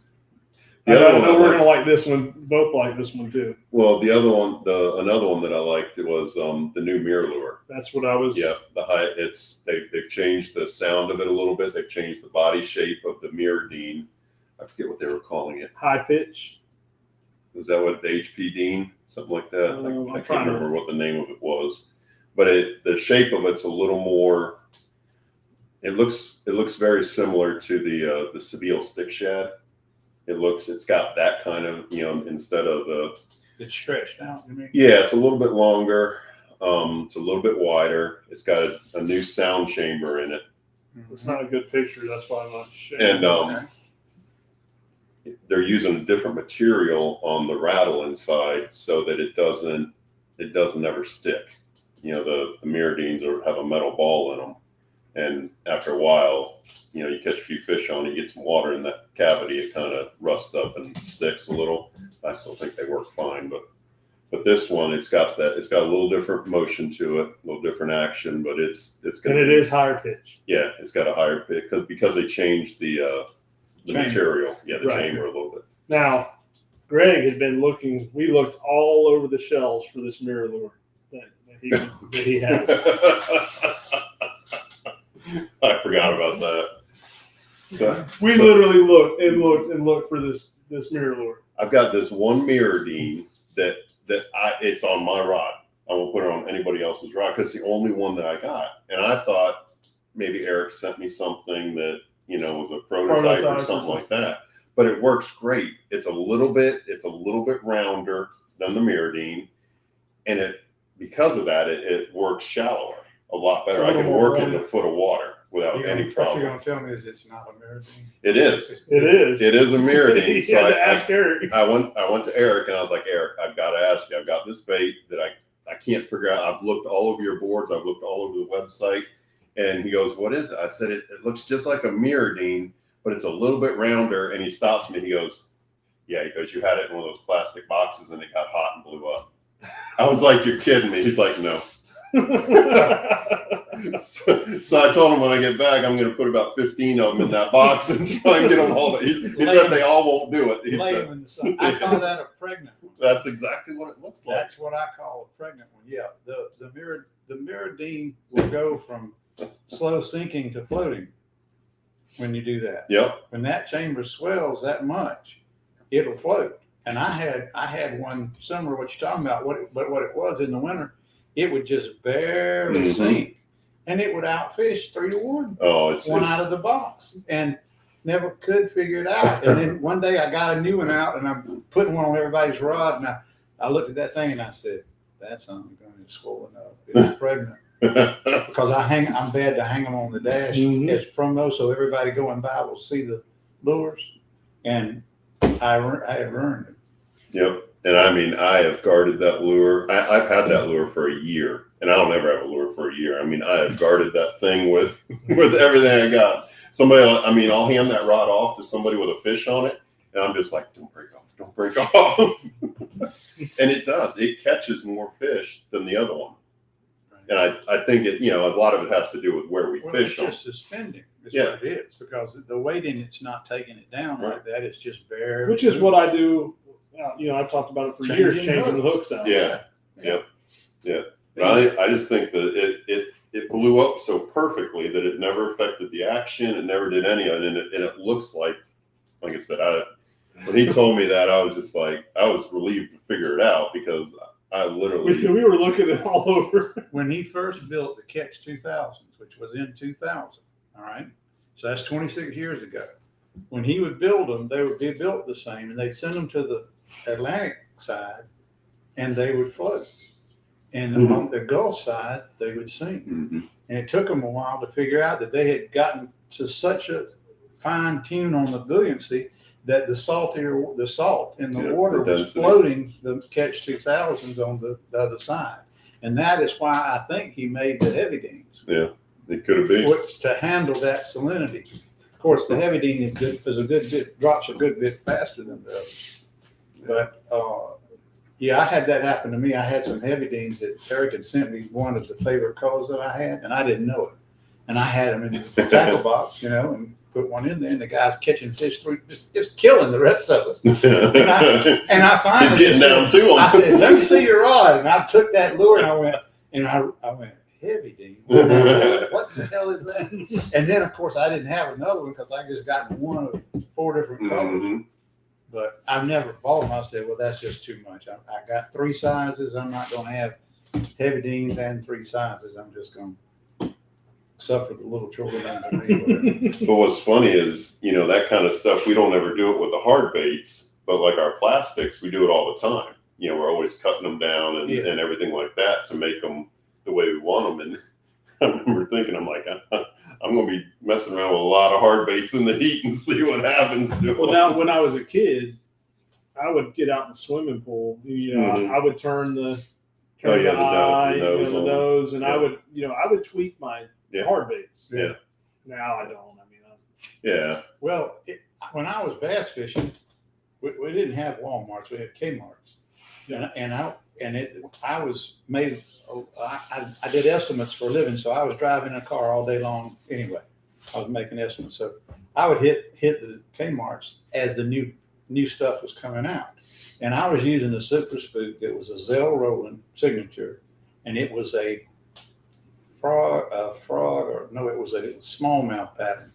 Speaker 2: The other
Speaker 1: I
Speaker 2: one
Speaker 1: know
Speaker 2: I
Speaker 1: we're
Speaker 2: like-
Speaker 1: gonna like this one. Both like this one too.
Speaker 2: Well, another one that I liked was the new mirror lure.
Speaker 1: That's what I was.
Speaker 2: Yeah, they've changed the sound of it a little bit. They've changed the body shape of the mirror Dean. I forget what they were calling it.
Speaker 1: High pitch.
Speaker 2: Was that what the HP Dean? Something like that.
Speaker 1: I'm
Speaker 2: I can't
Speaker 1: trying to-
Speaker 2: remember what the name of it was. But the shape of it's a little more. It looks very similar to the Seville stick shad. It's got that kind of, instead of the.
Speaker 3: It's stretched out, you mean?
Speaker 2: Yeah, it's a little bit longer. It's a little bit wider. It's got a new sound chamber in it.
Speaker 1: It's not a good picture. That's why I'm not sharing.
Speaker 2: And
Speaker 3: Okay.
Speaker 2: they're using a different material on the rattle inside so that it doesn't ever stick. The mirror Deans have a metal ball in them. And after a while, you catch a few fish on it, you get some water in that cavity, it kind of rusts up and sticks a little. I still think they work fine, but this one, it's got a little different motion to it, a little different action, but it's
Speaker 1: and it is higher pitch.
Speaker 2: Yeah, it's got a higher pitch because they changed the
Speaker 3: Chamber.
Speaker 2: material, the
Speaker 1: Right.
Speaker 2: chamber a little bit.
Speaker 1: Now, Greg had been looking. We looked all over the shelves for this mirror lure that he has.
Speaker 2: I forgot about that. So
Speaker 1: We literally looked and looked and looked for this mirror lure.
Speaker 2: I've got this one mirror Dean that it's on my rod. I won't put it on anybody else's rod because it's the only one that I got. And I thought maybe Eric sent me something that was a prototype or something like that. But it works great. It's a little bit rounder than the mirror Dean, and because of that, it works shallower a lot better.
Speaker 1: It's a
Speaker 2: I
Speaker 1: little
Speaker 2: can
Speaker 1: more
Speaker 2: work in
Speaker 1: rounded.
Speaker 2: a foot of water without any
Speaker 3: What
Speaker 2: problem.
Speaker 3: you're going to tell me is it's not a mirror thing?
Speaker 2: It is.
Speaker 1: It is.
Speaker 2: It is a mirror Dean.
Speaker 1: He
Speaker 2: So
Speaker 1: had to ask Eric.
Speaker 2: I went to Eric and I was like, Eric, I've got to ask you. I've got this bait that I can't figure out. I've looked all over your boards. I've looked all over the website. And he goes, what is it? I said, it looks just like a mirror Dean, but it's a little bit rounder. And he stops me. He goes, yeah, he goes, you had it in one of those plastic boxes and it got hot and blew up. I was like, you're kidding me. He's like, no. So I told him when I get back, I'm going to put about 15 of them in that box and try and get them all. He said they all won't do it. He
Speaker 3: Lay
Speaker 2: said,
Speaker 3: them in the sun. I call that a pregnant one.
Speaker 2: that's exactly what it looks like.
Speaker 3: That's what I call a pregnant one. Yeah, the mirror Dean will go from slow sinking to floating when you do that.
Speaker 2: Yep.
Speaker 3: When that chamber swells that much, it'll float. And I had one similar what you're talking about. But what it was in the winter, it would just barely
Speaker 2: Mhm.
Speaker 3: sink, and it would outfish 3-1,
Speaker 2: Oh, it's
Speaker 3: one out of the box, and never could figure it out. And then one day I got a new one out, and I'm putting one on everybody's rod, and I looked at that thing and I said, "That's something going to swollen up. It's pregnant." Because I'm bad to hang them on the dash
Speaker 1: Mhm.
Speaker 3: as promo, so everybody going by will see the lures, and I have earned it.
Speaker 2: Yep. And I mean, I have guarded that lure. I've had that lure for a year, and I don't ever have a lure for a year. I mean, I have guarded that thing with everything I got. I'll hand that rod off to somebody with a fish on it, and I'm just like, don't break off. And it does. It catches more fish than the other one. And I think a lot of it has to do with where we
Speaker 3: Well,
Speaker 2: fish
Speaker 3: it's
Speaker 2: on.
Speaker 3: just suspending. Is
Speaker 2: Yeah.
Speaker 3: what it is, because the weighting, it's not taking it down like
Speaker 2: Right.
Speaker 3: that. It's just bare.
Speaker 1: Which is what I do. I've talked about it for years,
Speaker 3: Changing
Speaker 1: changing the hooks out.
Speaker 2: Yeah. But I just think that it blew up so perfectly that it never affected the action. It never did any of it. And it looks like I said, when he told me that, I was just like, I was relieved to figure it out because I literally.
Speaker 1: We were looking at all over.
Speaker 3: When he first built the Catch 2000s, which was in 2000, all right? So that's 26 years ago. When he would build them, they would be built the same, and they'd send them to the Atlantic side, and they would float. And
Speaker 2: Mhm.
Speaker 3: on the Gulf side, they would sink.
Speaker 2: Mhm.
Speaker 3: And it took them a while to figure out that they had gotten to such a fine tune on the buoyancy that the salt in the
Speaker 2: Yeah,
Speaker 3: water
Speaker 2: the
Speaker 3: was
Speaker 2: density.
Speaker 3: floating the Catch 2000s on the other side. And that is why I think he made the heavy Deans,
Speaker 2: It could have been.
Speaker 3: which to handle that salinity. Of course, the heavy Dean is a good bit, drops a good bit faster than the other. But yeah, I had that happen to me. I had some heavy Deans that Eric had sent me, one of the favorite colors that I had, and I didn't know it. And I had them in the tackle box, and put one in there, and the guy's catching fish through, just killing the rest of us. And I finally
Speaker 2: He's getting down to him.
Speaker 3: I said, "Let me see your rod." And I took that lure and I went, heavy Dean. What the hell is that? And then, of course, I didn't have another one because I just got one of 4 different colors.
Speaker 2: Mhm.
Speaker 3: But I've never bought them. I said, well, that's just too much. I got 3 sizes. I'm not going to have heavy Deans and 3 sizes. I'm just going to suffer the little children under me.
Speaker 2: But what's funny is, that kind of stuff, we don't ever do it with the hard baits, but like our plastics, we do it all the time. We're always cutting them down and,
Speaker 3: Yeah.
Speaker 2: and everything like that to make them the way we want them. And I remember thinking, I'm like, I'm going to be messing around with a lot of hard baits in the heat and see what happens to
Speaker 1: Well,
Speaker 2: them.
Speaker 1: now when I was a kid, I would get out in the swimming pool.
Speaker 2: Mhm.
Speaker 1: I would turn the
Speaker 2: Oh, yeah,
Speaker 1: the
Speaker 2: the
Speaker 1: eye,
Speaker 2: nose
Speaker 1: the
Speaker 2: on.
Speaker 1: nose, and
Speaker 2: Yeah.
Speaker 1: I would tweak my
Speaker 2: Yeah.
Speaker 1: hard baits.
Speaker 2: Yeah.
Speaker 1: Now I don't.
Speaker 2: Yeah.
Speaker 3: Well, when I was bass fishing, we didn't have Walmarts. We had Kmart's. I did estimates for a living, so I was driving in a car all day long anyway. I was making estimates. So I would hit the Kmart's as the new stuff was coming out. And I was using a Super Spook that was a Zell Rowland signature, and it was a frog, it was a smallmouth pattern.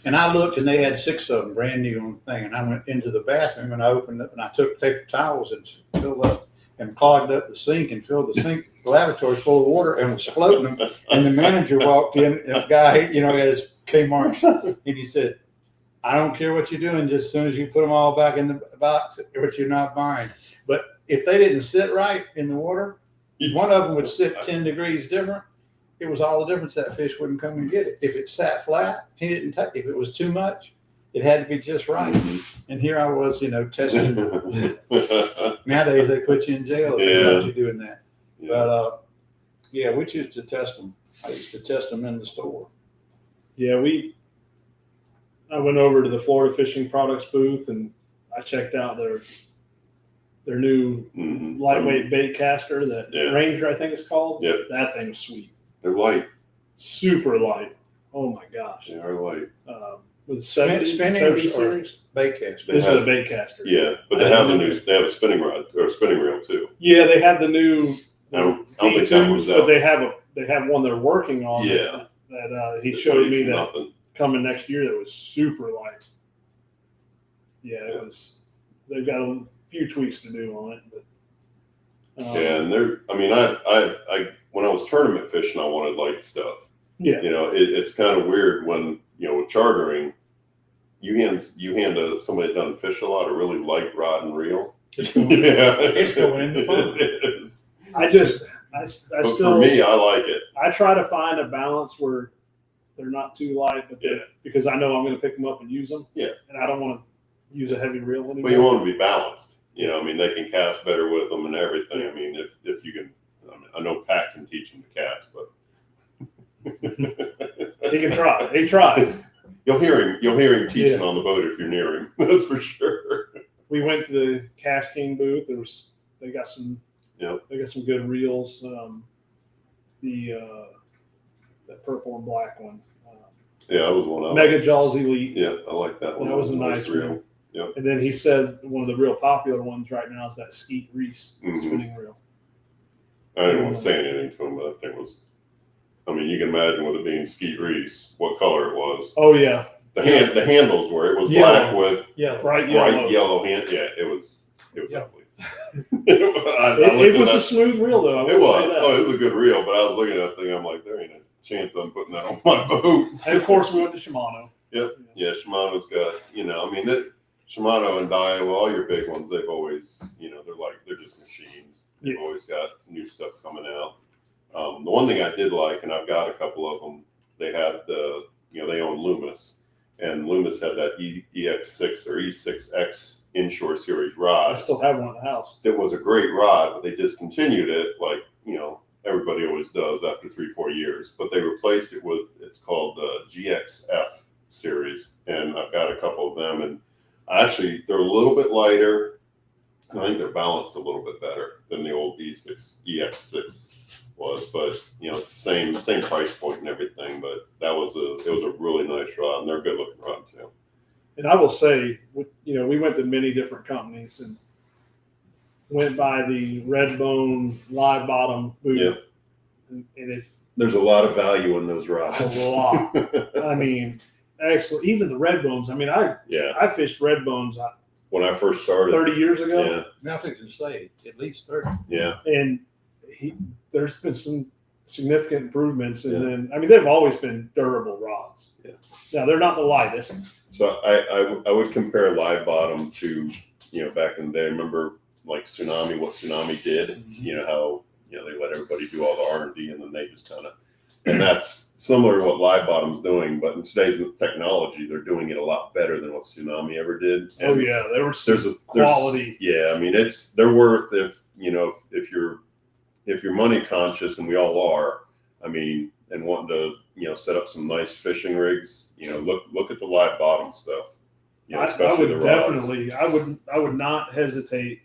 Speaker 3: And I looked, and they had 6 of them brand new on the thing. And I went into the bathroom, and I opened up, and I took paper towels and filled up and clogged up the sink and filled the sink, the lavatory full of water, and was floating them. And the manager walked in, a guy, at his Kmart, and he said, "I don't care what you're doing, just as soon as you put them all back in the box, what you're not buying." But if they didn't sit right in the water, one of them would sit 10 degrees different. It was all the difference. That fish wouldn't come and get it. If it sat flat, he didn't take. If it was too much, it had to be just right. And here I was, testing. Nowadays they put you in jail if they
Speaker 2: Yeah.
Speaker 3: let you doing that. But yeah, we used to test them. I used to test them in the store.
Speaker 1: Yeah, I went over to the Florida Fishing Products booth and I checked out their new
Speaker 2: Mhm.
Speaker 1: lightweight bait caster, that
Speaker 2: Yeah.
Speaker 1: Ranger, I think it's called.
Speaker 2: Yep.
Speaker 1: That thing was sweet.
Speaker 2: They're light.
Speaker 1: Super light. Oh my gosh.
Speaker 2: They are light.
Speaker 1: With 70
Speaker 3: Spinning
Speaker 1: 70
Speaker 3: or
Speaker 1: series.
Speaker 3: bait cast.
Speaker 2: They
Speaker 1: This is
Speaker 2: have-
Speaker 1: a bait caster.
Speaker 2: Yeah, but they have a spinning rod or a spinning reel too.
Speaker 1: Yeah, they have the new
Speaker 2: I don't think that one's
Speaker 1: but
Speaker 2: out.
Speaker 1: they have one they're working on.
Speaker 2: Yeah.
Speaker 1: That he
Speaker 2: It
Speaker 1: showed me
Speaker 2: weighs
Speaker 1: that
Speaker 2: nothing.
Speaker 1: coming next year that was super light. Yeah, it was. They've got a few tweaks to do on it, but
Speaker 2: Yeah, and I when I was tournament fishing, I wanted light stuff.
Speaker 1: yeah,
Speaker 2: It's kind of weird when with chartering, you hand somebody that doesn't fish a lot a really light rod and reel.
Speaker 3: It's going,
Speaker 2: Yeah,
Speaker 3: it's going in the pond.
Speaker 2: It is.
Speaker 1: I
Speaker 2: But
Speaker 1: still
Speaker 2: for me, I like it.
Speaker 1: I try to find a balance where they're not too light, but
Speaker 2: Yeah.
Speaker 1: because I know I'm going to pick them up and use them.
Speaker 2: Yeah.
Speaker 1: and I don't want to use a heavy reel anymore.
Speaker 2: But you want to be balanced. They can cast better with them and everything. I mean, if you can, I know Pat can teach them to cast, but
Speaker 1: He can try. He tries.
Speaker 2: You'll hear him teaching on the boat if you're near him. That's for sure.
Speaker 1: We went to the Cast King booth. They got some good reels. That purple and black one.
Speaker 2: Yeah, that was one of them.
Speaker 1: Mega Jaws Elite.
Speaker 2: Yeah, I like that one.
Speaker 1: That was a nice reel. And then he said one of the real popular ones right now is that Skeet Reese
Speaker 2: Mhm.
Speaker 1: spinning reel.
Speaker 2: I didn't want to say anything to him, but that thing was. I mean, you can imagine with it being Skeet Reese, what color it was.
Speaker 1: Oh yeah,
Speaker 2: The handles were. It was
Speaker 1: Yellow.
Speaker 2: black with
Speaker 3: Yeah.
Speaker 1: bright yellow.
Speaker 2: bright yellow hand. Yeah, it was
Speaker 3: Yeah.
Speaker 2: ugly. I
Speaker 1: It
Speaker 2: looked
Speaker 1: was
Speaker 2: at
Speaker 1: a smooth reel though. I
Speaker 2: that. It
Speaker 1: will say
Speaker 2: was.
Speaker 1: that.
Speaker 2: Oh, it was a good reel, but I was looking at that thing. I'm like, there ain't a chance I'm putting that on my boat.
Speaker 1: And of course, we went to Shimano.
Speaker 2: Yeah, Shimano's got, Shimano and Daiwa, all your big ones, they've always, they're just machines. They've
Speaker 1: Yeah.
Speaker 2: always got new stuff coming out. The one thing I did like, and I've got a couple of them, they had, they own Loomis, and Loomis had that EX6 or E6X inshore series
Speaker 1: I
Speaker 2: rod.
Speaker 1: still have one in the house.
Speaker 2: It was a great rod, but they discontinued it, like, everybody always does after 3-4 years. But they replaced it with, it's called the GXF series, and I've got a couple of them, and actually they're a little bit lighter. I think they're balanced a little bit better than the old EX6 was, but it's the same price point and everything. But it was a really nice rod, and they're a good looking rod too.
Speaker 1: And I will say, we went to many different companies and went by the Redbone live bottom booth.
Speaker 2: Yeah.
Speaker 1: And if
Speaker 2: There's a lot of value in those rods.
Speaker 1: a lot, I mean, excellent. Even the Redbones. I mean,
Speaker 2: Yeah.
Speaker 1: I fished Redbones
Speaker 2: When I first started,
Speaker 1: 30 years ago,
Speaker 2: yeah,
Speaker 3: Now, I can say at least 30.
Speaker 2: yeah,
Speaker 1: and there's been some significant improvements. And
Speaker 2: Yeah.
Speaker 1: then, I mean, they've always been durable rods.
Speaker 2: Yeah.
Speaker 1: Now they're not the lightest.
Speaker 2: So I would compare live bottom to, back in the day. Remember like Tsunami, what Tsunami did, how, they let everybody do all the R&D and then they just and that's similar to what live bottom's doing, but in today's technology, they're doing it a lot better than what Tsunami ever did.
Speaker 1: Oh
Speaker 2: And
Speaker 1: yeah, there was
Speaker 2: there's
Speaker 1: quality.
Speaker 2: Yeah. I mean, they're worth, if you're money conscious, and we all are, I mean, and wanting to, set up some nice fishing rigs, look at the live bottom stuff,
Speaker 1: I
Speaker 2: especially
Speaker 1: would
Speaker 2: the rods.
Speaker 1: definitely, I would not hesitate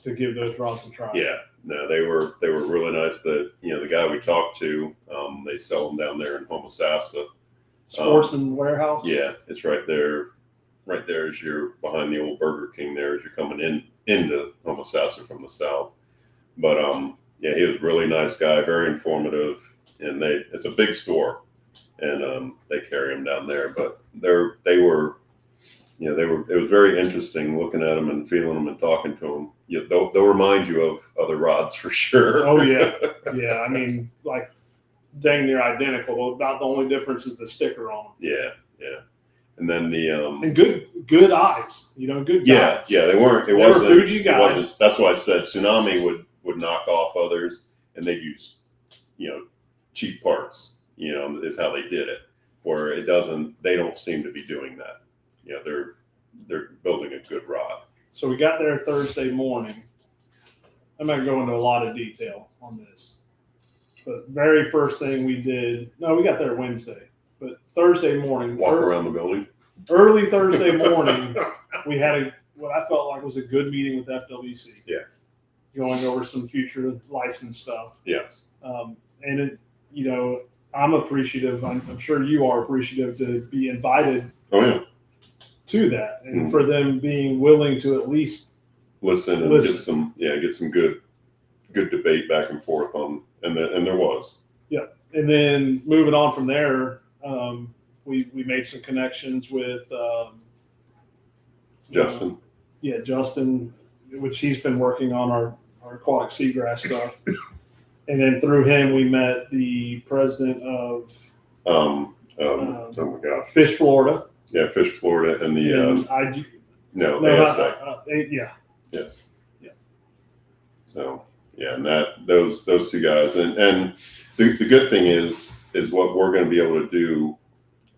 Speaker 1: to give those rods a try.
Speaker 2: Yeah, no, they were really nice. The guy we talked to, they sell them down there in Homosassa.
Speaker 1: Sportsman Warehouse.
Speaker 2: Yeah, it's right there. Right there as you're behind the old Burger King there as you're coming into Homosassa from the south. But yeah, he was a really nice guy, very informative, and it's a big store, and they carry them down there. But they were. It was very interesting looking at them and feeling them and talking to them. They'll remind you of other rods for sure.
Speaker 1: Oh yeah, yeah. I mean, like dang near identical. About the only difference is the sticker on them.
Speaker 2: Yeah. And then
Speaker 1: And good eyes. Good
Speaker 2: yeah,
Speaker 1: guys.
Speaker 2: they weren't.
Speaker 1: They were
Speaker 2: wasn't
Speaker 1: Fuji
Speaker 2: It
Speaker 1: guys.
Speaker 2: wasn't. That's why I said Tsunami would knock off others, and they'd use cheap parts. Is how they did it. Where it doesn't. They don't seem to be doing that. They're building a good rod.
Speaker 1: So we got there Thursday morning. I'm not going to go into a lot of detail on this. But very first thing we did, we got there Wednesday. But Thursday morning,
Speaker 2: Walk around the building.
Speaker 1: early Thursday morning, we had what I felt like was a good meeting with FWC,
Speaker 2: Yes.
Speaker 1: going over some future license stuff.
Speaker 2: Yes.
Speaker 1: And it, I'm appreciative. I'm sure you are appreciative to be invited
Speaker 2: Oh yeah.
Speaker 1: to that, and
Speaker 2: Mhm.
Speaker 1: for them being willing to at least
Speaker 2: Listen and get some good debate back and forth on, and there was.
Speaker 1: And then moving on from there, we made some connections with
Speaker 2: Justin.
Speaker 1: Justin, which he's been working on our aquatic seagrass stuff. And then through him, we met the president of
Speaker 2: Oh my gosh.
Speaker 1: Fish Florida.
Speaker 2: Yeah, Fish Florida and the
Speaker 1: And
Speaker 2: ASA.
Speaker 1: yeah.
Speaker 2: Yes.
Speaker 1: Yeah.
Speaker 2: So yeah, and those two guys, and the good thing is what we're going to be able to do,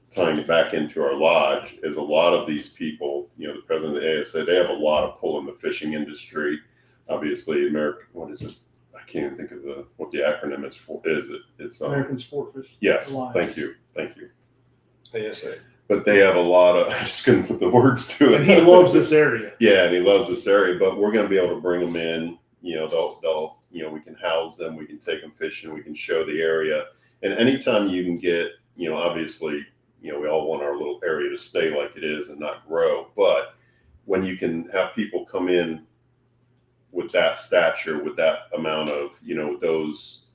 Speaker 2: tying it back into our lodge, is a lot of these people, the president of the ASA, they have a lot of pull in the fishing industry. Obviously, what is it? I can't even think of what the acronym is for. It's
Speaker 1: American Sportfish.
Speaker 2: Yes.
Speaker 1: Alliance.
Speaker 2: Thank you.
Speaker 3: ASA.
Speaker 2: But they have a lot of. I just couldn't put the words to it.
Speaker 1: And he loves this area.
Speaker 2: Yeah, and he loves this area. But we're going to be able to bring them in. They'll we can house them. We can take them fishing. We can show the area. And anytime you can get, obviously, we all want our little area to stay like it is and not grow. But when you can have people come in with that stature, with that amount of, those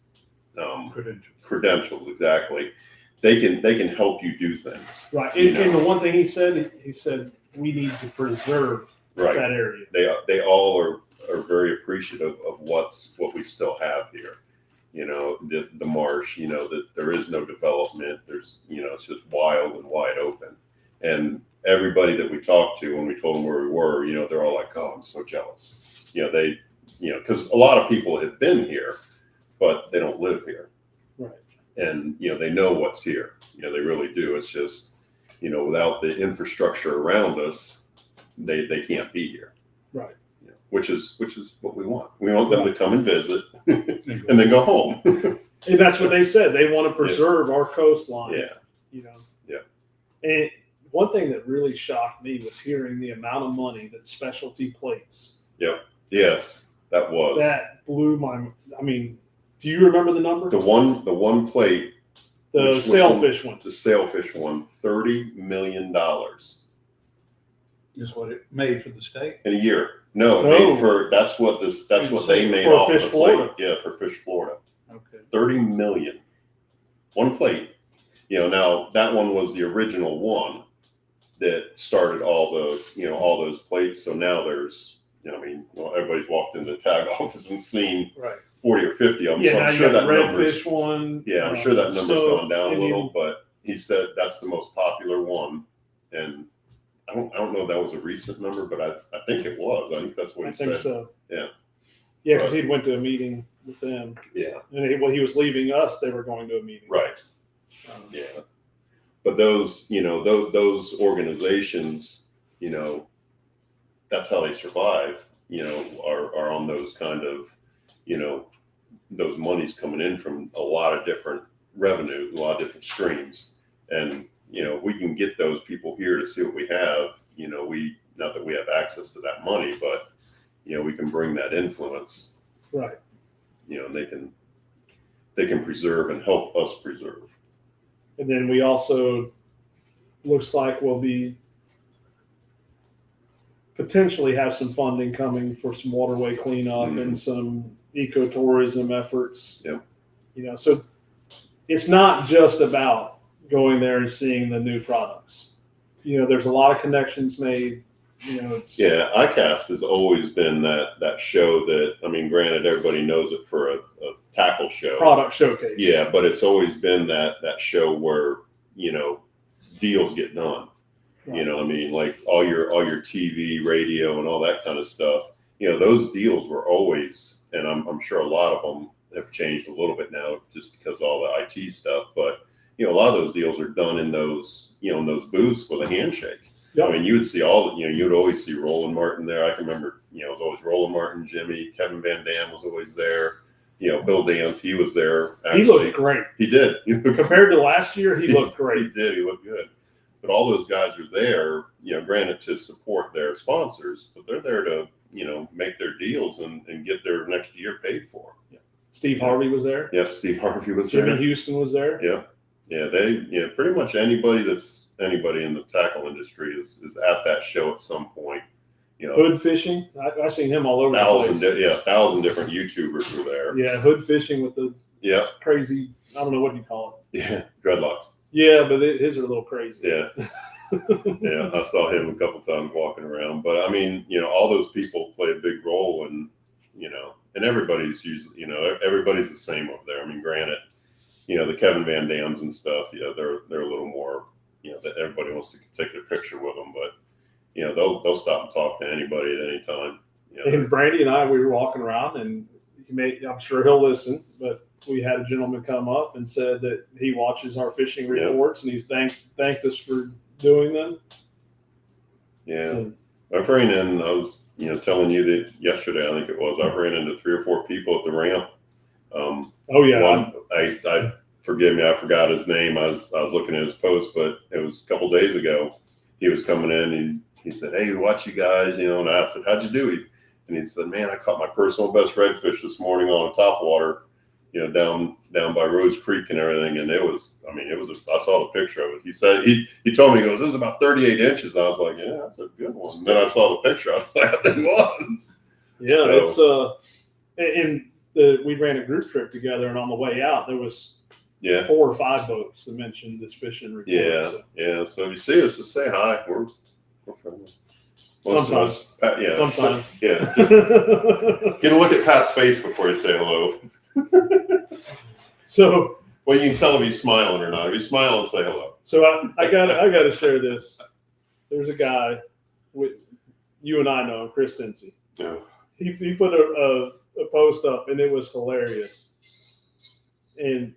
Speaker 2: credentials, exactly, they can help you do things.
Speaker 1: Right. And the one thing he said we need to preserve
Speaker 2: Right.
Speaker 1: that area.
Speaker 2: They all are very appreciative of what we still have here. The marsh, that there is no development. There's, it's just wild and wide open. And everybody that we talked to, when we told them where we were, they're all like, oh, I'm so jealous. Because a lot of people have been here, but they don't live here.
Speaker 1: Right.
Speaker 2: And, they know what's here. They really do. It's just, without the infrastructure around us, they can't be here.
Speaker 1: Right.
Speaker 2: Which is what we want. We want them to come and visit and then go home.
Speaker 1: And that's what they said. They want to preserve our coastline.
Speaker 2: Yeah.
Speaker 1: Yeah. And one thing that really shocked me was hearing the amount of money that Specialty Plates.
Speaker 2: Yes, that was.
Speaker 1: That blew my. I mean, do you remember the number?
Speaker 2: The one plate,
Speaker 1: The
Speaker 2: which
Speaker 1: sailfish one.
Speaker 2: the sailfish one, $30 million
Speaker 3: Is what it made for the state.
Speaker 2: in a year. No,
Speaker 1: No.
Speaker 2: made for that's what they made
Speaker 1: For
Speaker 2: off
Speaker 1: Fish
Speaker 2: of the
Speaker 1: Florida.
Speaker 2: plate. Yeah, for Fish Florida.
Speaker 3: Okay.
Speaker 2: 30 million. One plate. Now that one was the original one that started all those plates. So now there's, everybody's walked in the tag office and seen
Speaker 1: Right.
Speaker 2: 40 or 50 of them.
Speaker 1: Yeah,
Speaker 2: so
Speaker 1: now
Speaker 2: I'm
Speaker 1: you
Speaker 2: sure
Speaker 1: got
Speaker 2: that
Speaker 1: the
Speaker 2: number's,
Speaker 1: redfish one.
Speaker 2: yeah, I'm sure that number's
Speaker 1: so
Speaker 2: gone down a little,
Speaker 1: Indian-
Speaker 2: but he said that's the most popular one. And I don't know if that was a recent number, but I think it was. I think that's what
Speaker 1: I
Speaker 2: he
Speaker 1: think
Speaker 2: said.
Speaker 1: so.
Speaker 2: Yeah.
Speaker 1: Yeah, because he went to a meeting with them,
Speaker 2: Yeah.
Speaker 1: and he was leaving us. They were going to a meeting.
Speaker 2: Right.
Speaker 1: Um,
Speaker 2: Yeah. But those organizations, that's how they survive, are on those kind of, those monies coming in from a lot of different revenue, a lot of different streams. And, we can get those people here to see what we have, not that we have access to that money, but, we can bring that influence,
Speaker 1: Right.
Speaker 2: and they can preserve and help us preserve.
Speaker 1: And then we also looks like we'll be potentially have some funding coming for some waterway cleanup and some ecotourism efforts.
Speaker 2: Yep.
Speaker 1: So it's not just about going there and seeing the new products. There's a lot of connections made. It's
Speaker 2: ICAST has always been that show that, granted, everybody knows it for a tackle show.
Speaker 1: product showcase.
Speaker 2: Yeah, but it's always been that show where, deals get done.
Speaker 1: Right.
Speaker 2: Like all your TV, radio, and all that kind of stuff. Those deals were always, and I'm sure a lot of them have changed a little bit now just because of all the IT stuff. But a lot of those deals are done in those booths with a handshake.
Speaker 1: Yep.
Speaker 2: You would see you'd always see Roland Martin there. I can remember, it was always Roland Martin, Jimmy, Kevin Van Dam was always there. Bill Dance, he was there.
Speaker 1: He looked great.
Speaker 2: He did.
Speaker 1: Compared to last year, he looked
Speaker 2: He
Speaker 1: great.
Speaker 2: did. He looked good. But all those guys are there, granted to support their sponsors, but they're there to, make their deals and get their next year paid for.
Speaker 1: Steve Harvey was there.
Speaker 2: Yep, Steve Harvey was
Speaker 1: Jimmy
Speaker 2: there.
Speaker 1: Houston was there.
Speaker 2: Yeah. Yeah, pretty much anybody in the tackle industry is at that show at some point.
Speaker 1: Hood fishing. I seen him all over the place.
Speaker 2: 1,000 different YouTubers were there.
Speaker 1: Yeah, hood fishing with the
Speaker 2: Yeah,
Speaker 1: crazy. I don't know what you call it.
Speaker 2: yeah, dreadlocks.
Speaker 1: Yeah, but his are a little crazy.
Speaker 2: Yeah, yeah, I saw him a couple times walking around. But all those people play a big role, and and everybody's usually, everybody's the same over there. Granted, the Kevin Van Dams and stuff, they're a little more, that everybody wants to take a picture with them, but they'll stop and talk to anybody at any time.
Speaker 1: And Brandy and I, we were walking around, and I'm sure he'll listen, but we had a gentleman come up and said that he watches our fishing reports, and he's thanked us for doing them.
Speaker 2: Yeah,
Speaker 1: So,
Speaker 2: I've ran in. I was telling you that yesterday. I think it was. I've ran into 3 or 4 people at the ramp.
Speaker 1: oh yeah,
Speaker 2: One, I forgive me, I forgot his name. I was looking at his post, but it was a couple days ago. He was coming in and he said, "Hey, watch you guys," and I said, "How'd you do?" And he said, "Man, I caught my personal best redfish this morning on a topwater, down by Rose Creek and everything." And it was, I saw the picture of it. He said, he told me, he goes, "This is about 38 inches." And I was like, "Yeah, that's a good one." And then I saw the picture. I was like, "That thing was."
Speaker 1: yeah.
Speaker 2: So-
Speaker 1: We ran a group trip together, and on the way out, there was
Speaker 2: Yeah.
Speaker 1: 4 or 5 boats that mentioned this fishing report.
Speaker 2: Yeah,
Speaker 1: So,
Speaker 2: yeah. So if you see us, just say hi. We're friendly. Most of us- yeah.
Speaker 1: Sometimes.
Speaker 2: Yeah. Just get a look at Pat's face before you say hello.
Speaker 1: So
Speaker 2: Well, you can tell if he's smiling or not. If he's smiling, say hello.
Speaker 1: So I got to share this. There's a guy with you and I know him, Chris Cincy.
Speaker 2: Yeah.
Speaker 1: He put a post up, and it was hilarious. And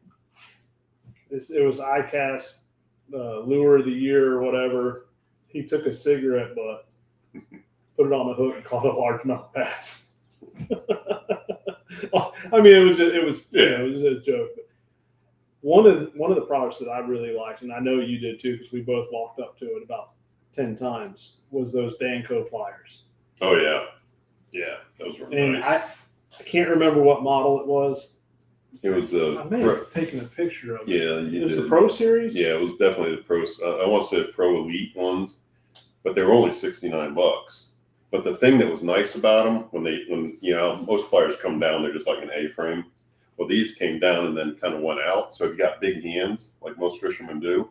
Speaker 1: it was ICAST lure of the year or whatever. He took a cigarette butt, put it on the hook, and caught a largemouth bass. I mean, it was a joke. But one of the products that I really liked, and I know you did too, because we both walked up to it about 10 times, was those Danco pliers.
Speaker 2: Oh yeah, those were
Speaker 1: And
Speaker 2: nice.
Speaker 1: I can't remember what model it was.
Speaker 2: It was the
Speaker 1: I may have taken a picture of it.
Speaker 2: yeah,
Speaker 1: It
Speaker 2: you
Speaker 1: was
Speaker 2: did.
Speaker 1: the Pro Series.
Speaker 2: Yeah, it was definitely the pro. I want to say the Pro Elite ones, but they were only $69. But the thing that was nice about them, when most pliers come down, they're just like an A-frame. Well, these came down and then kind of went out. So if you got big hands, like most fishermen do,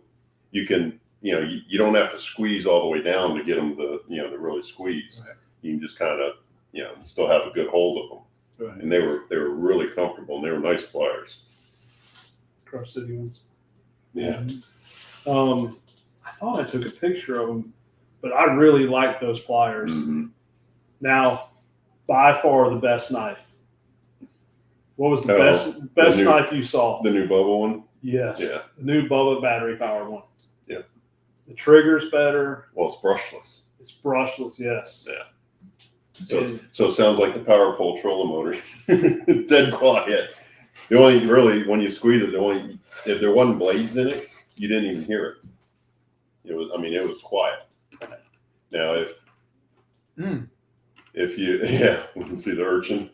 Speaker 2: you can, you don't have to squeeze all the way down to get them to really squeeze.
Speaker 3: Right.
Speaker 2: You can just kind of, still have a good hold of them.
Speaker 3: Right.
Speaker 2: And they were really comfortable and they were nice pliers.
Speaker 1: Crush City ones.
Speaker 2: Yeah.
Speaker 1: I thought I took a picture of them, but I really like those pliers.
Speaker 2: Mm-hmm.
Speaker 1: Now, by far the best knife. What was the
Speaker 2: Oh,
Speaker 1: best
Speaker 2: new-
Speaker 1: knife you saw?
Speaker 2: The new Bubba one.
Speaker 1: Yes.
Speaker 2: Yeah.
Speaker 1: The new Bubba battery powered one.
Speaker 2: Yeah.
Speaker 1: The trigger's better.
Speaker 2: Well, it's brushless.
Speaker 1: It's brushless, yes.
Speaker 2: Yeah. So it sounds like the power pole trolling motor. Dead quiet. The only really when you squeeze it, if there wasn't blades in it, you didn't even hear it. It was quiet. Now if you you can see the urchin.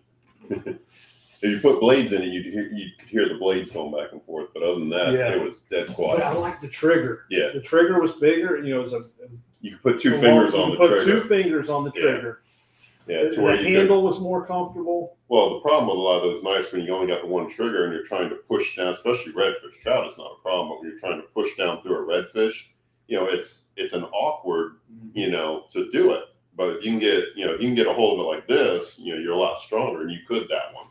Speaker 2: If you put blades in it, you could hear the blades going back and forth. But other than that, It was dead
Speaker 1: But I
Speaker 2: quiet.
Speaker 1: like the trigger.
Speaker 2: Yeah.
Speaker 1: The trigger was bigger. It was
Speaker 2: You could put two fingers on the
Speaker 1: put
Speaker 2: trigger.
Speaker 1: two fingers on the
Speaker 2: Yeah.
Speaker 1: trigger.
Speaker 2: Yeah, to where
Speaker 1: The
Speaker 2: you could.
Speaker 1: handle was more comfortable.
Speaker 2: Well, the problem with a lot of those knives when you only got the one trigger and you're trying to push down, especially redfish trout, it's not a problem. But when you're trying to push down through a redfish, it's an awkward, to do it. But if you can get a hold of it like this, you're a lot stronger, and you could that one,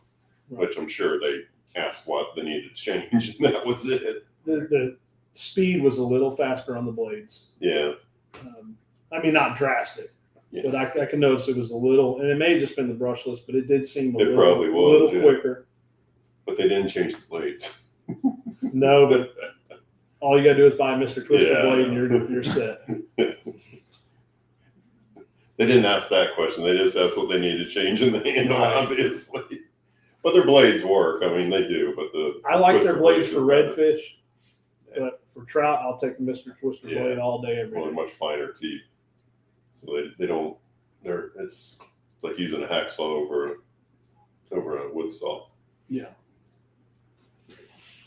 Speaker 2: which I'm sure they asked what they needed to change, and that was it.
Speaker 1: The speed was a little faster on the blades.
Speaker 2: Yeah,
Speaker 1: Not drastic,
Speaker 2: Yeah.
Speaker 1: but I can notice it was a little, and it may have just been the brushless, but it did seem a
Speaker 2: It probably was,
Speaker 1: little
Speaker 2: yeah.
Speaker 1: quicker.
Speaker 2: but they didn't change the blades.
Speaker 1: No, but all you got to do is buy a Mr. Twister
Speaker 2: Yeah, I
Speaker 1: blade, and
Speaker 2: know.
Speaker 1: you're set.
Speaker 2: They didn't ask that question. They just asked what they needed to change in the handle,
Speaker 1: Right.
Speaker 2: obviously. But their blades work. They do. But
Speaker 1: I like their
Speaker 2: Twister
Speaker 1: blades for
Speaker 2: are better.
Speaker 1: redfish,
Speaker 2: Yeah.
Speaker 1: but for trout, I'll take the Mr. Twister
Speaker 2: Yeah.
Speaker 1: blade all day, every
Speaker 2: Well, they're
Speaker 1: day.
Speaker 2: much finer teeth, so they don't. It's like using a hacksaw over a wood saw.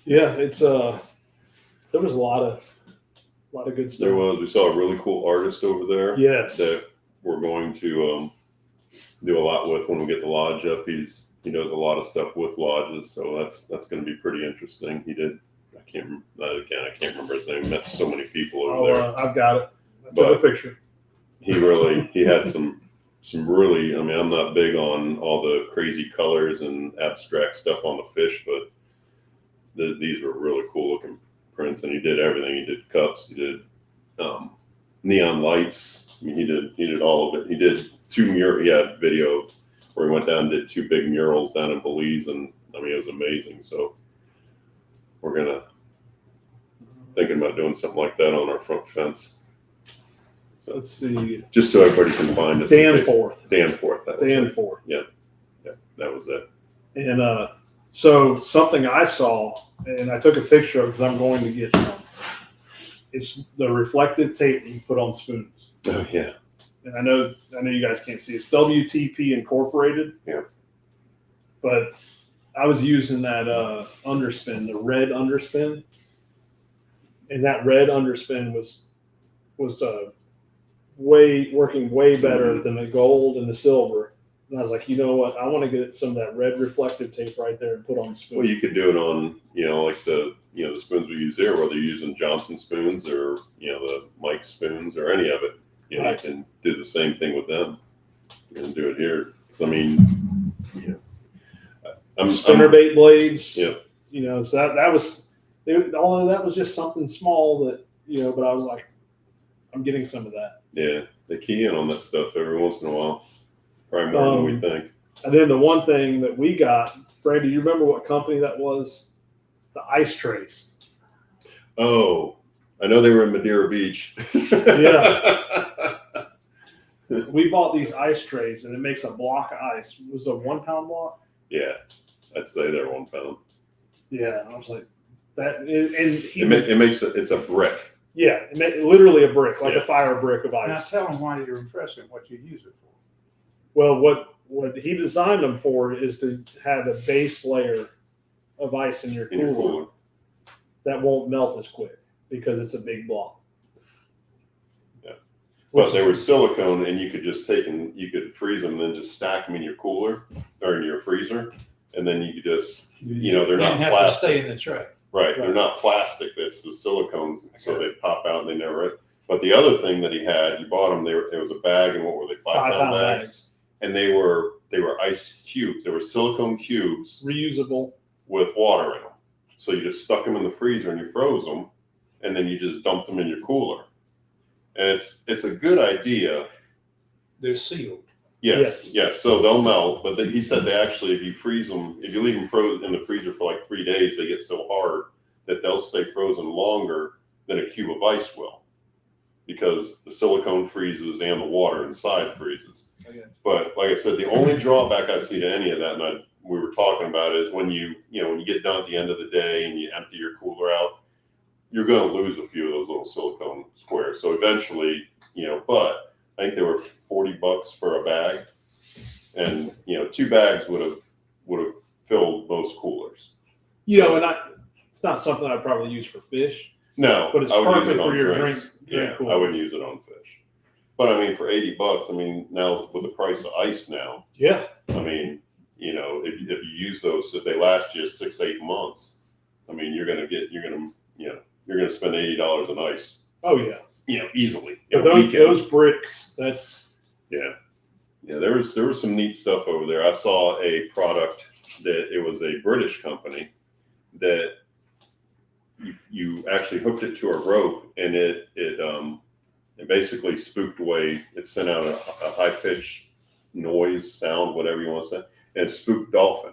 Speaker 1: Yeah, it's there was a lot of good stuff.
Speaker 2: There was. We saw a really cool artist over there
Speaker 1: Yes.
Speaker 2: that we're going to do a lot with when we get the lodge up. He does a lot of stuff with lodges, so that's going to be pretty interesting. He did. I can't remember his name. Met so many people over there.
Speaker 1: I've got it. I took
Speaker 2: But-
Speaker 1: a picture.
Speaker 2: He had some really, I'm not big on all the crazy colors and abstract stuff on the fish, but these were really cool looking prints, and he did everything. He did cups, he did neon lights. He did all of it. He did he had video of where he went down and did two big murals down in Belize, and it was amazing. So we're thinking about doing something like that on our front fence. So
Speaker 1: Let's see.
Speaker 2: just so everybody can find us.
Speaker 1: Danforth.
Speaker 2: Danforth. That was it.
Speaker 1: Danforth.
Speaker 2: That was it.
Speaker 1: And so something I saw, and I took a picture of because I'm going to get some. It's the reflective tape that you put on spoons.
Speaker 2: Oh yeah.
Speaker 1: And I know you guys can't see. It's WTP Incorporated.
Speaker 2: Yeah.
Speaker 1: But I was using that underspin, the red underspin, and that red underspin was working way better than the gold and the silver. And I was like, you know what? I want to get some of that red reflective tape right there and put on the spoon.
Speaker 2: Well, you could do it on like the the spoons we use there, whether you're using Johnson spoons or the Mike spoons or any of it.
Speaker 1: Right.
Speaker 2: You can do the same thing with them and do it here. I'm
Speaker 1: Spinnerbait blades.
Speaker 2: Yeah.
Speaker 1: So that was, although that was just something small that, but I was like, I'm getting some of that.
Speaker 2: Yeah, they key in on that stuff every once in a while. Probably more than we think.
Speaker 1: And then the one thing that we got, Brady, you remember what company that was? The Ice Trace.
Speaker 2: Oh, I know they were in Madeira Beach.
Speaker 1: Yeah. We bought these ice trays, and it makes a block of ice. It was a 1 pound block.
Speaker 2: Yeah, I'd say they're 1 pound.
Speaker 1: Yeah, I was like, that is, and he,
Speaker 2: It's a brick.
Speaker 1: yeah, it made, literally a brick, like
Speaker 2: Yeah.
Speaker 1: a fire brick of
Speaker 3: Now
Speaker 1: ice.
Speaker 3: tell them why you're impressive, what you use it for.
Speaker 1: Well, what he designed them for is to have a base layer of ice in your
Speaker 2: In your
Speaker 1: cooler
Speaker 2: cooler.
Speaker 1: that won't melt as quick because it's a big block.
Speaker 2: Yeah.
Speaker 1: Which
Speaker 2: But they
Speaker 1: is-
Speaker 2: were silicone, and you could just you could freeze them and then just stack them in your cooler or in your freezer, and then you could just, they're
Speaker 3: You
Speaker 2: not
Speaker 3: didn't have to
Speaker 2: plastic.
Speaker 3: stay in the tray.
Speaker 2: Right, they're not plastic. It's the silicone, so they pop out and they never. But the other thing that he had, you bought them. It was a bag, and what were they? 5 pound bags, and they were ice cubes. They were silicone cubes
Speaker 1: reusable.
Speaker 2: with water in them. So you just stuck them in the freezer and you froze them, and then you just dumped them in your cooler. And it's a good idea.
Speaker 3: They're sealed.
Speaker 2: Yes. So they'll melt, but he said they actually, if you freeze them, if you leave them frozen in the freezer for like 3 days, they get so hard that they'll stay frozen longer than a cube of ice will, because the silicone freezes and the water inside freezes.
Speaker 3: Okay.
Speaker 2: But like I said, the only drawback I see to any of that, and we were talking about it, is when you get done at the end of the day and you empty your cooler out, you're going to lose a few of those little silicone squares. So eventually, but I think they were $40 for a bag, and 2 bags would have filled most coolers.
Speaker 1: And it's not something I'd probably use for fish,
Speaker 2: No,
Speaker 1: but it's
Speaker 2: I would use
Speaker 1: perfect
Speaker 2: it
Speaker 1: for
Speaker 2: on
Speaker 1: your
Speaker 2: drinks.
Speaker 1: drink cooler.
Speaker 2: I wouldn't use it on fish. But I mean, for $80, I mean, now with the price of ice now,
Speaker 1: Yeah,
Speaker 2: I mean, if you use those, if they last you 6-8 months, I mean, you're gonna spend $80 on ice,
Speaker 1: oh yeah.
Speaker 2: easily.
Speaker 1: But
Speaker 2: in a weekend.
Speaker 1: those bricks, that's
Speaker 2: Yeah. There was some neat stuff over there. I saw a product that it was a British company that you actually hooked it to a rope, and it basically spooked away. It sent out a high pitched noise, sound, whatever you want to say, and it spooked dolphin.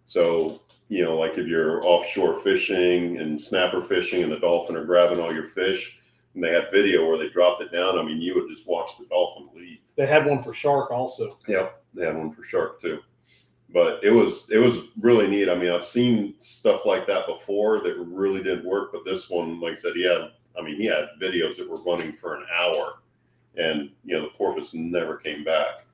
Speaker 2: So like if you're offshore fishing and snapper fishing, and the dolphin are grabbing all your fish, and they had video where they dropped it down, I mean, you would just watch the dolphin leave.
Speaker 1: they had one for shark also.
Speaker 2: Yep, they had one for shark too. But it was really neat. I mean, I've seen stuff like that before that really didn't work, but this one, like I said, he had videos that were running for an hour, and the porpoise never came back.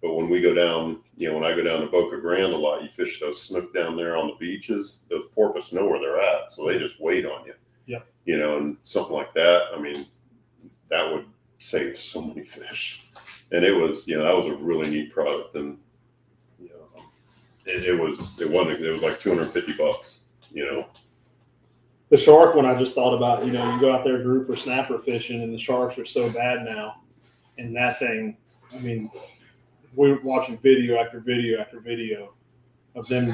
Speaker 2: But when we go down, when I go down to Boca Grande a lot, you fish those snook down there on the beaches. Those porpoise know where they're at, so they just wait on you.
Speaker 1: Yeah.
Speaker 2: And something like that. I mean, that would save so many fish. And it was, that was a really neat product, and it was like $250.
Speaker 1: The shark one, I just thought about, you go out there group or snapper fishing, and the sharks are so bad now. And that thing, I mean, we're watching video after video after video of them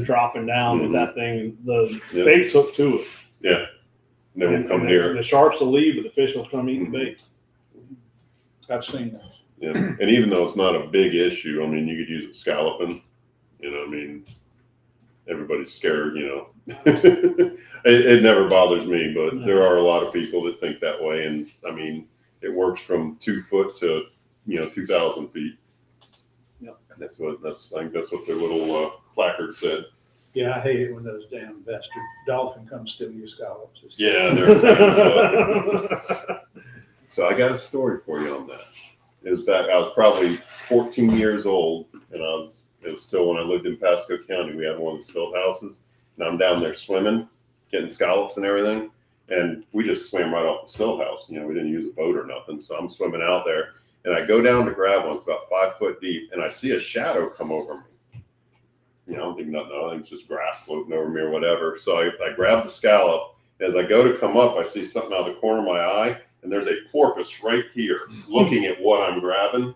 Speaker 1: dropping down with that thing, and the bait's hooked to it.
Speaker 2: Yeah. They won't come near.
Speaker 1: The sharks will leave, but the fish will come eat the bait.
Speaker 3: I've seen those.
Speaker 2: Yeah. And even though it's not a big issue, I mean, you could use it scalloping. I mean, everybody's scared, it never bothers me, but there are a lot of people that think that way. And I mean, it works from 2 foot to, 2,000 feet.
Speaker 1: Yep.
Speaker 2: I think that's what their little placard said.
Speaker 3: Yeah, I hate it when those damn bastard dolphin come steal your scallops.
Speaker 2: Yeah. They're So I got a story for you on that. It was back, I was probably 14 years old, and it was still when I lived in Pasco County. We had one of the stilt houses, and I'm down there swimming, getting scallops and everything. And we just swam right off the stilt house. We didn't use a boat or nothing. So I'm swimming out there, and I go down to grab one. It's about 5 foot deep, and I see a shadow come over me. I don't think nothing. I think it's just grass floating over me or whatever. So I grab the scallop. As I go to come up, I see something out of the corner of my eye, and there's a porpoise right here looking at what I'm grabbing.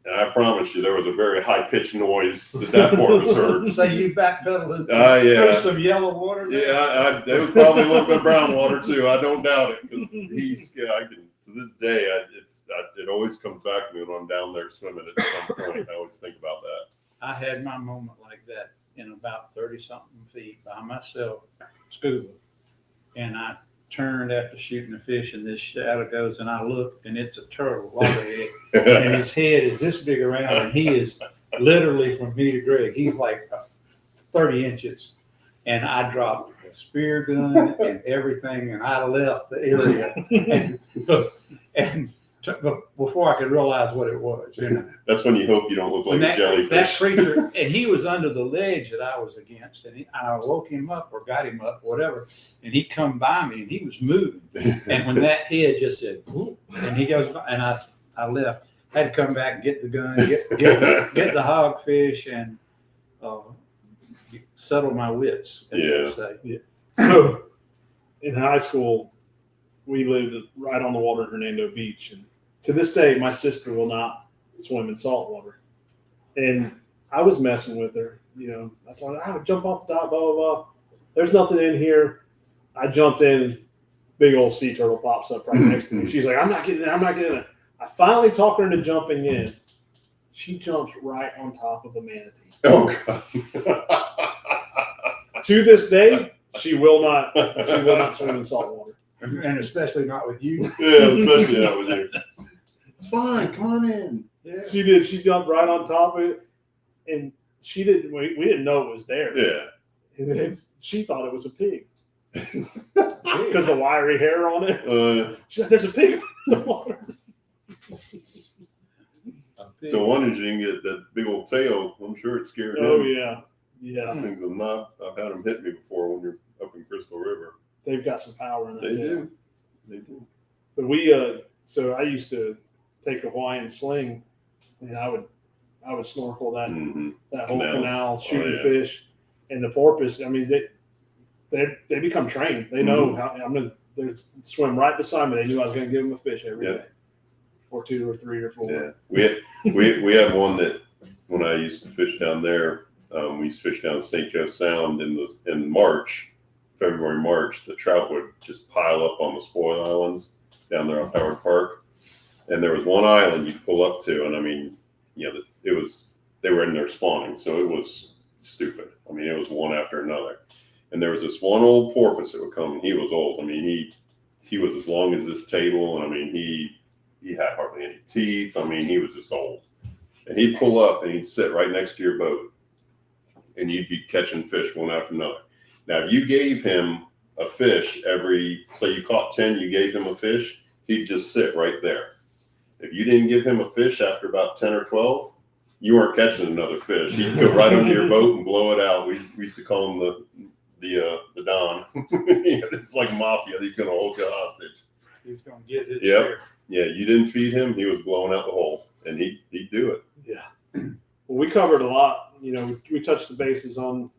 Speaker 2: And I promise you, there was a very high-pitched noise that porpoise heard.
Speaker 3: So you backpedaled
Speaker 2: Yeah.
Speaker 3: through some yellow water there?
Speaker 2: Yeah, there was probably a little bit of brown water too. I don't doubt it, because to this day, it always comes back to me when I'm down there swimming at some point. I always think about that.
Speaker 3: I had my moment like that in about 30-something feet by myself, scuba, and I turned after shooting the fish, and this shadow goes, and I look, and it's a turtle, loggerhead, and his head is this big around, and he is literally from me to Greg. He's like 30 inches, and I dropped a spear gun and everything, and I left the area, and before I could realize what it was. You know?
Speaker 2: That's when you hope you don't look like
Speaker 3: And
Speaker 2: a jellyfish.
Speaker 3: that creature, and he was under the ledge that I was against, and I woke him up or got him up, whatever, and he come by me, and he was moving, and when that head just said, "Whoop," and he goes, and I left, had to come back and get the gun, get the hogfish, and settle my wits. As
Speaker 2: Yeah.
Speaker 3: they say.
Speaker 1: So in high school, we lived right on the water in Hernando Beach, and to this day, my sister will not swim in salt water. And I was messing with her, you know. I told her, I would jump off the dock, blah, blah, blah. There's nothing in here. I jumped in, big old sea turtle pops up right next to me. She's like, I'm not getting it. I finally talk her into jumping in. She jumps right on top of a manatee.
Speaker 2: Oh God.
Speaker 1: To this day, she will not swim in salt water.
Speaker 3: And especially not with you.
Speaker 2: Yeah, especially not with you. It's fine. Come on in.
Speaker 3: Yeah.
Speaker 1: She did. She jumped right on top of it, and she didn't. We didn't know it was there.
Speaker 2: Yeah.
Speaker 1: And then she thought it was a pig because the wiry hair on it. She's like, "There's a pig in the water."
Speaker 2: So one is you can get that big old tail. I'm sure it scared
Speaker 1: Oh
Speaker 2: him.
Speaker 1: yeah, yes.
Speaker 2: These things have not. I've had them hit me before when you're up in Crystal River.
Speaker 1: They've got some power in that.
Speaker 2: They
Speaker 1: tail.
Speaker 2: do. They do.
Speaker 1: But we, so I used to take a Hawaiian sling, and I would snorkel that
Speaker 2: Mm-hmm.
Speaker 1: that whole
Speaker 2: Canals.
Speaker 1: canal, shooting
Speaker 2: yeah.
Speaker 1: fish, and the porpoise. I mean, they become trained. They know how I'm gonna. They swim right beside me. They knew I was gonna give them a fish every day, or 2 or 3 or 4.
Speaker 2: Yeah. We had one that when I used to fish down there, we used to fish down St. Joe Sound in March, February, March. The trout would just pile up on the spoil islands down there off Howard Park, and there was one island you'd pull up to, and I mean, you know, they were in there spawning, so it was stupid. I mean, it was one after another, and there was this one old porpoise that would come, and he was old. I mean, he was as long as this table, and I mean, he had hardly any teeth. I mean, he was just old. And he'd pull up and he'd sit right next to your boat, and you'd be catching fish one after another. Now, if you gave him a fish so you caught 10, you gave him a fish, he'd just sit right there. If you didn't give him a fish after about 10 or 12, you weren't catching another fish. He'd go right under your boat and blow it out. We used to call him the Don. It's like mafia. He's going to hold you hostage.
Speaker 3: He's going to get his
Speaker 2: Yep.
Speaker 3: share.
Speaker 2: Yeah, you didn't feed him, he was blowing out the hole, and he'd do it.
Speaker 1: Yeah. Well, we covered a lot. You know, we touched the bases on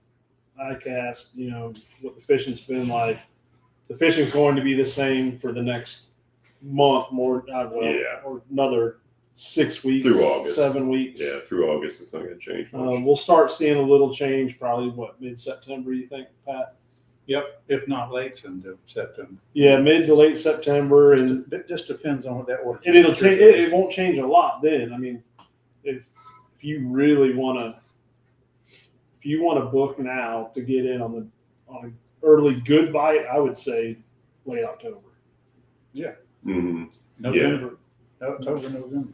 Speaker 1: ICAST, you know, what the fishing's been like. The fishing's going to be the same for the next month, or another 6 weeks.
Speaker 2: Through August.
Speaker 1: 7 weeks.
Speaker 2: Yeah, through August, it's not going to change much.
Speaker 1: We'll start seeing a little change probably, mid-September, you think, Pat?
Speaker 3: Yep, if not late into September.
Speaker 1: Yeah, mid to late September. And
Speaker 3: It just depends on what that water.
Speaker 1: and it'll change. It won't change a lot then. I mean, if you really want to book now to get in on an early good bite, I would say late October.
Speaker 2: Mm-hmm.
Speaker 3: November, October, November.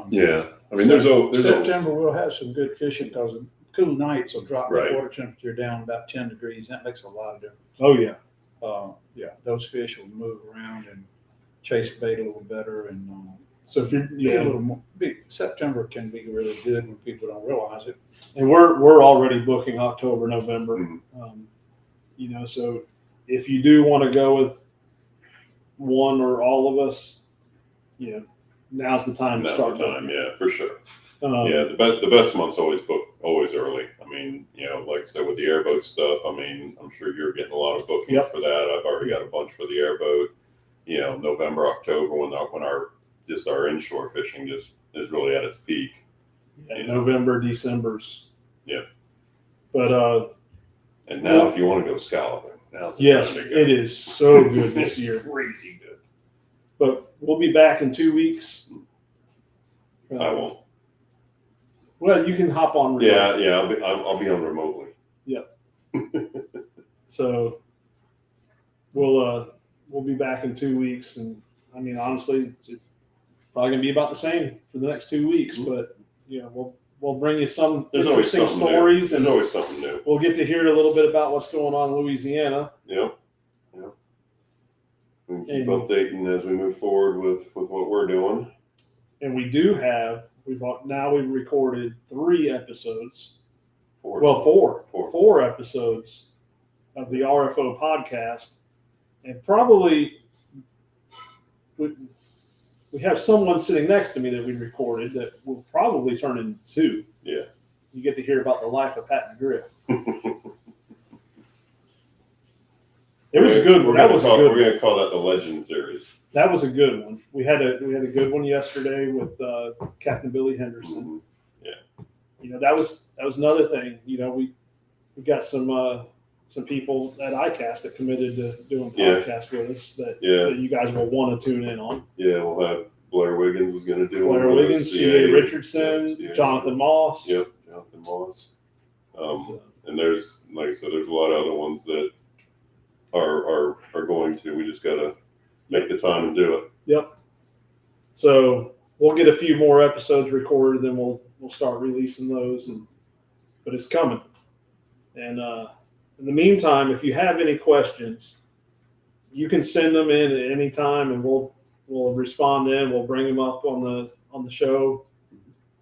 Speaker 2: Yeah, I mean, there's
Speaker 3: September we'll have some good fishing because cool nights will drop
Speaker 2: Right.
Speaker 3: the water temperature down about 10 degrees. That makes a lot of difference.
Speaker 1: Oh yeah.
Speaker 3: Those fish will move around and chase bait a little better, and
Speaker 1: So if you're
Speaker 3: be a little more. September can be really good when people don't realize it.
Speaker 1: and we're already booking October, November.
Speaker 2: Mhm.
Speaker 1: You know, so if you do want to go with one or all of us, you know, now's the time to
Speaker 2: not
Speaker 1: start
Speaker 2: the time.
Speaker 1: booking.
Speaker 2: Yeah, for sure.
Speaker 1: Um,
Speaker 2: Yeah, the best month's always early. I mean, you know, like I said, with the airboat stuff, I mean, I'm sure you're getting a lot of bookings
Speaker 1: Yep.
Speaker 2: for that. I've already got a bunch for the airboat. You know, November, October, when our inshore fishing just is really at its peak.
Speaker 1: yeah, November, December's.
Speaker 2: Yeah.
Speaker 1: But
Speaker 2: And now, if you want to go scalloping, now's the
Speaker 1: yes,
Speaker 2: time to go.
Speaker 1: it is so good this
Speaker 2: It's
Speaker 1: year.
Speaker 2: crazy good.
Speaker 1: But we'll be back in 2 weeks.
Speaker 2: I won't.
Speaker 1: Well, you can hop on. remote.
Speaker 2: Yeah, I'll be on remotely.
Speaker 1: So we'll be back in 2 weeks, and I mean honestly, it's probably gonna be about the same for the next 2 weeks. But we'll bring you some
Speaker 2: There's always
Speaker 1: interesting
Speaker 2: something
Speaker 1: stories,
Speaker 2: new.
Speaker 1: and
Speaker 2: There's always something new.
Speaker 1: we'll get to hear a little bit about what's going on in Louisiana.
Speaker 2: Yep. We can keep updating as we move forward with what we're doing.
Speaker 1: And we do have we've recorded 3 episodes.
Speaker 2: Forward.
Speaker 1: Well, four.
Speaker 2: Four.
Speaker 1: 4 episodes of the RFO podcast, and probably we have someone sitting next to me that we recorded that will probably turn into 2.
Speaker 2: Yeah.
Speaker 1: You get to hear about the life of Pat McGriff. It was a good one. That was a good
Speaker 2: We're going to call that the Legend Series.
Speaker 1: That was a good one. We had a good one yesterday with Captain Billy Henderson.
Speaker 2: Mm-hmm.
Speaker 1: That was another thing. We got some people at ICAST that committed to doing podcasts with us that you guys will want to tune in on.
Speaker 2: Yeah, we'll have Blair Wiggins is going to do
Speaker 1: Blair
Speaker 2: one.
Speaker 1: Wiggins, C.A. Richardson, Jonathan Moss.
Speaker 2: Yep, Jonathan Moss. And there's, like I said, there's a lot of other ones that are going to. We just got to make the time and do it.
Speaker 1: Yep. So we'll get a few more episodes recorded, then we'll start releasing those, but it's coming. And in the meantime, if you have any questions, you can send them in at any time, and we'll respond then. We'll bring them up on the show.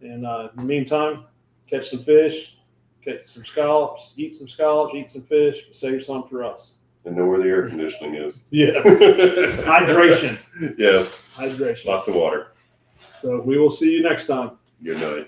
Speaker 1: And in the meantime, catch some fish, catch some scallops, eat some fish, but save some for us.
Speaker 2: And know where the air conditioning is.
Speaker 1: Yes. Hydration.
Speaker 2: Yes.
Speaker 1: Hydration.
Speaker 2: Lots of water.
Speaker 1: So we will see you next time.
Speaker 2: Good night.